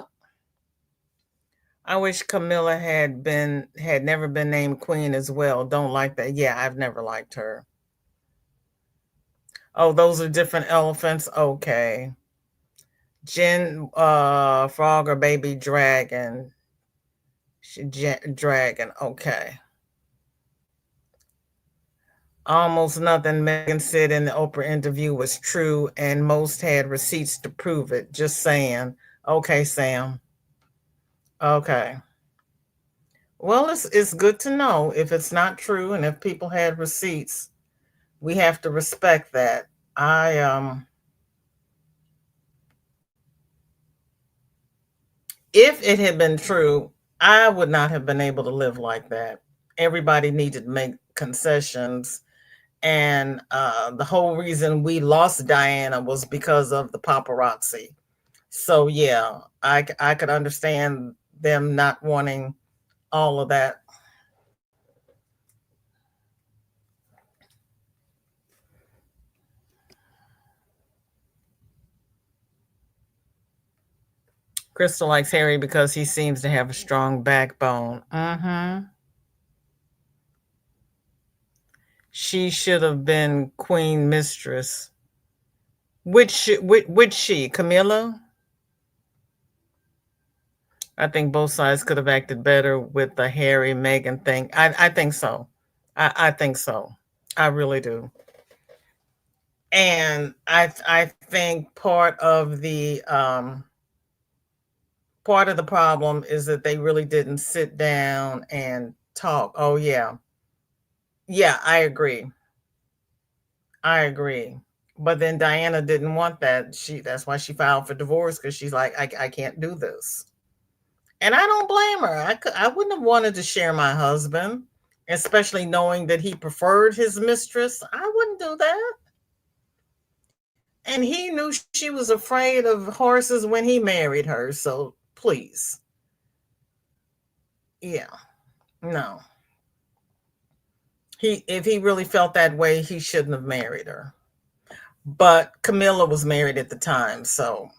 I wish Camilla had never been named queen as well. Don't like that. Yeah, I've never liked her. Oh, those are different elephants. Okay. Jen Frog or Baby Dragon. Dragon. Okay. Almost nothing Megan said in the Oprah interview was true, and most had receipts to prove it. Just saying. Okay, Sam. Okay. Well, it's good to know if it's not true, and if people had receipts, we have to respect that. I If it had been true, I would not have been able to live like that. Everybody needed to make concessions, and the whole reason we lost Diana was because of the paparazzi. So yeah, I could understand them not wanting all of that. Crystal likes Harry because he seems to have a strong backbone. She should have been queen mistress. Which she? Camilla? I think both sides could have acted better with the Harry Meghan thing. I think so. I think so. I really do. And I think part of the problem is that they really didn't sit down and talk. Oh yeah. Yeah, I agree. I agree. But then Diana didn't want that. That's why she filed for divorce, because she's like, I can't do this. And I don't blame her. I wouldn't have wanted to share my husband, especially knowing that he preferred his mistress. I wouldn't do that. And he knew she was afraid of horses when he married her. So please. Yeah. No. If he really felt that way, he shouldn't have married her. But Camilla was married at the time, so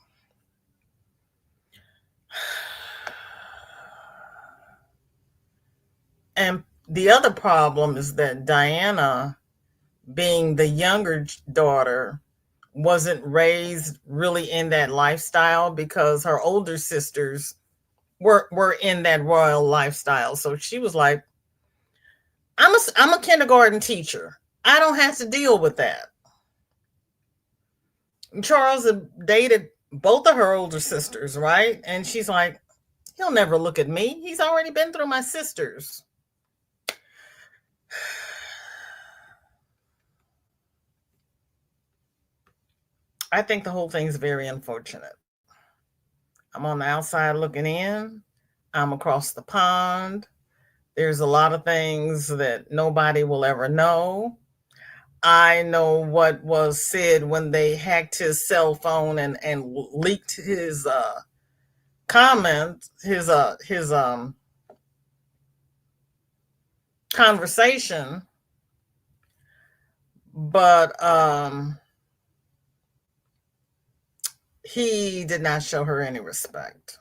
and the other problem is that Diana, being the younger daughter, wasn't raised really in that lifestyle because her older sisters were in that royal lifestyle. So she was like, I'm a kindergarten teacher. I don't have to deal with that. Charles had dated both of her older sisters, right? And she's like, he'll never look at me. He's already been through my sisters. I think the whole thing's very unfortunate. I'm on the outside looking in. I'm across the pond. There's a lot of things that nobody will ever know. I know what was said when they hacked his cell phone and leaked his comment, his conversation, but he did not show her any respect.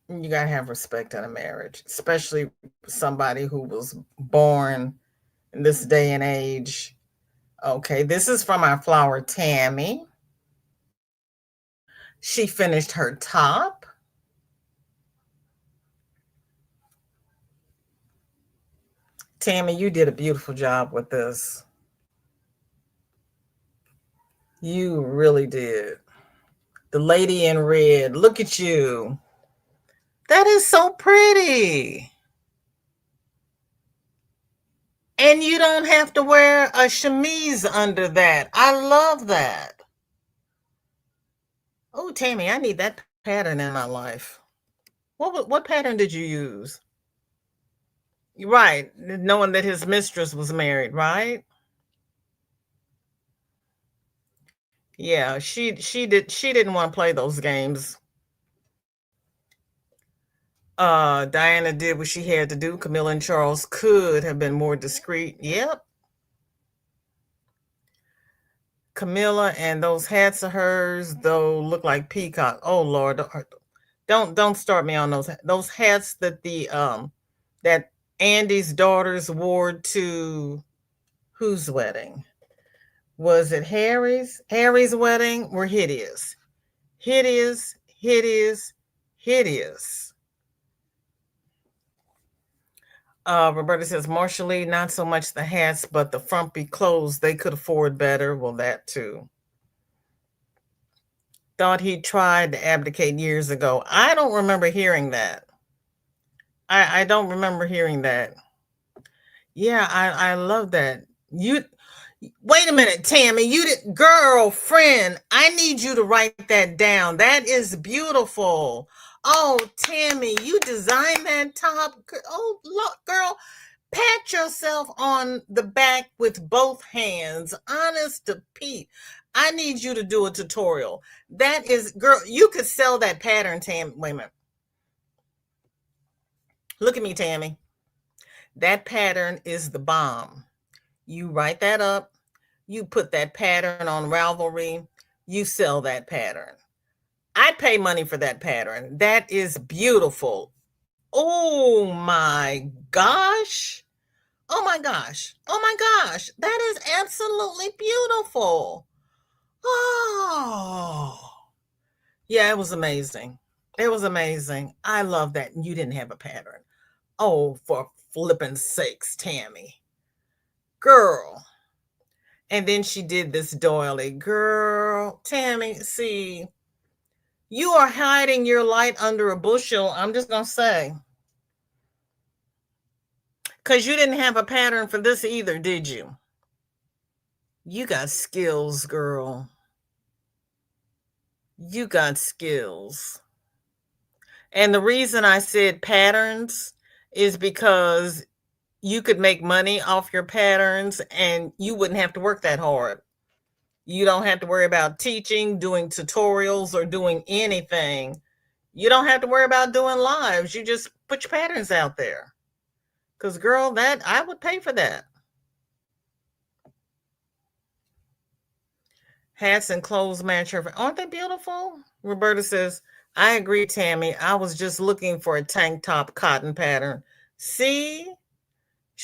You gotta have respect in a marriage, especially somebody who was born in this day and age. Okay, this is from our flower Tammy. She finished her top. Tammy, you did a beautiful job with this. You really did. The lady in red, look at you. That is so pretty. And you don't have to wear a chemise under that. I love that. Oh, Tammy, I need that pattern in my life. What pattern did you use? Right, knowing that his mistress was married, right? Yeah, she didn't want to play those games. Diana did what she had to do. Camilla and Charles could have been more discreet. Yep. Camilla and those hats of hers, though, look like peacock. Oh Lord, don't start me on those hats that the that Andy's daughters wore to whose wedding? Was it Harry's? Harry's wedding were hideous. Hideous, hideous, hideous. Roberta says, Marshall Lee, not so much the hats, but the frumpy clothes they could afford better. Well, that too. Thought he tried to abdicate years ago. I don't remember hearing that. I don't remember hearing that. Yeah, I love that. You wait a minute, Tammy. You did girlfriend. I need you to write that down. That is beautiful. Oh, Tammy, you designed that top. Oh, look, girl, pat yourself on the back with both hands. Honest to Pete. I need you to do a tutorial. That is, girl, you could sell that pattern, Tammy. Wait a minute. Look at me, Tammy. That pattern is the bomb. You write that up. You put that pattern on Ravelry. You sell that pattern. I'd pay money for that pattern. That is beautiful. Oh my gosh. Oh my gosh. Oh my gosh. That is absolutely beautiful. Oh. Yeah, it was amazing. It was amazing. I love that. You didn't have a pattern. Oh, for flipping sakes, Tammy. Girl. And then she did this doily. Girl, Tammy, see, you are hiding your light under a bushel. I'm just going to say. Because you didn't have a pattern for this either, did you? You got skills, girl. You got skills. And the reason I said patterns is because you could make money off your patterns and you wouldn't have to work that hard. You don't have to worry about teaching, doing tutorials, or doing anything. You don't have to worry about doing lives. You just put your patterns out there. Because, girl, that I would pay for that. Hats and clothes match her. Aren't they beautiful? Roberta says, I agree, Tammy. I was just looking for a tank top cotton pattern. See?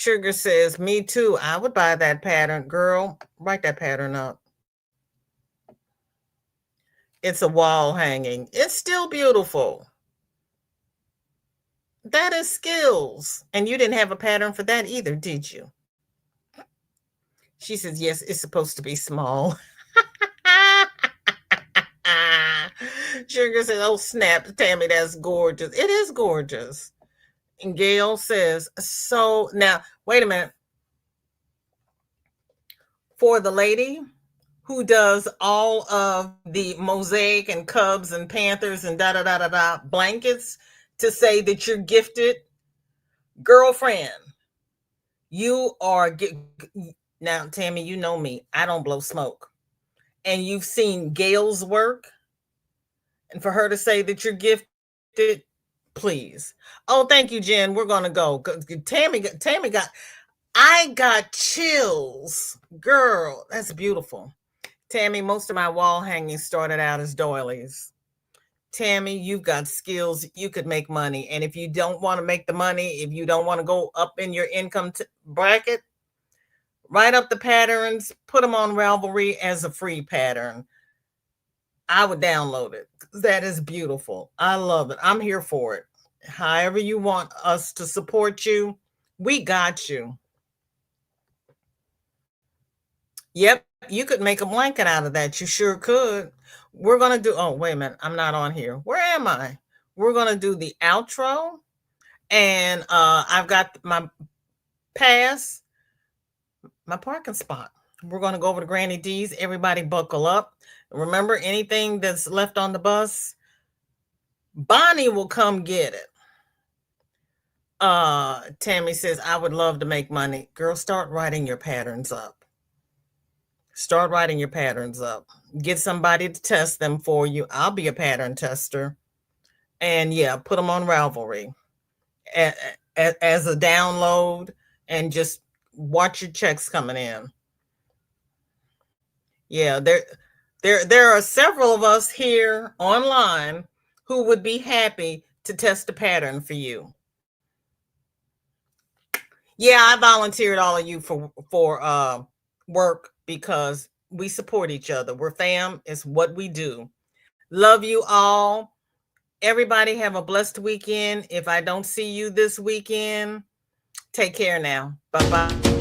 Sugar says, me too. I would buy that pattern. Girl, write that pattern up. It's a wall hanging. It's still beautiful. That is skills. And you didn't have a pattern for that either, did you? She says, yes, it's supposed to be small. Sugar says, oh, snap, Tammy, that's gorgeous. It is gorgeous. And Gail says, so now, wait a minute. For the lady who does all of the mosaic and cubs and panthers and da da da da da blankets to say that you're gifted, girlfriend, you are now, Tammy, you know me. I don't blow smoke. And you've seen Gail's work. And for her to say that you're gifted, please. Oh, thank you, Jen. We're gonna go. Tammy got I got chills. Girl, that's beautiful. Tammy, most of my wall hangings started out as doilies. Tammy, you've got skills. You could make money. And if you don't want to make the money, if you don't want to go up in your income bracket, write up the patterns, put them on Ravelry as a free pattern. I would download it. That is beautiful. I love it. I'm here for it. However you want us to support you, we got you. Yep, you could make a blanket out of that. You sure could. We're going to do, oh, wait a minute. I'm not on here. Where am I? We're going to do the outro. And I've got my pass, my parking spot. We're going to go over to Granny D's. Everybody buckle up. Remember, anything that's left on the bus, Bonnie will come get it. Tammy says, I would love to make money. Girl, start writing your patterns up. Start writing your patterns up. Get somebody to test them for you. I'll be a pattern tester. And yeah, put them on Ravelry as a download and just watch your checks coming in. Yeah, there are several of us here online who would be happy to test a pattern for you. Yeah, I volunteered all of you for work because we support each other. We're fam. It's what we do. Love you all. Everybody have a blessed weekend. If I don't see you this weekend, take care now. Bye-bye.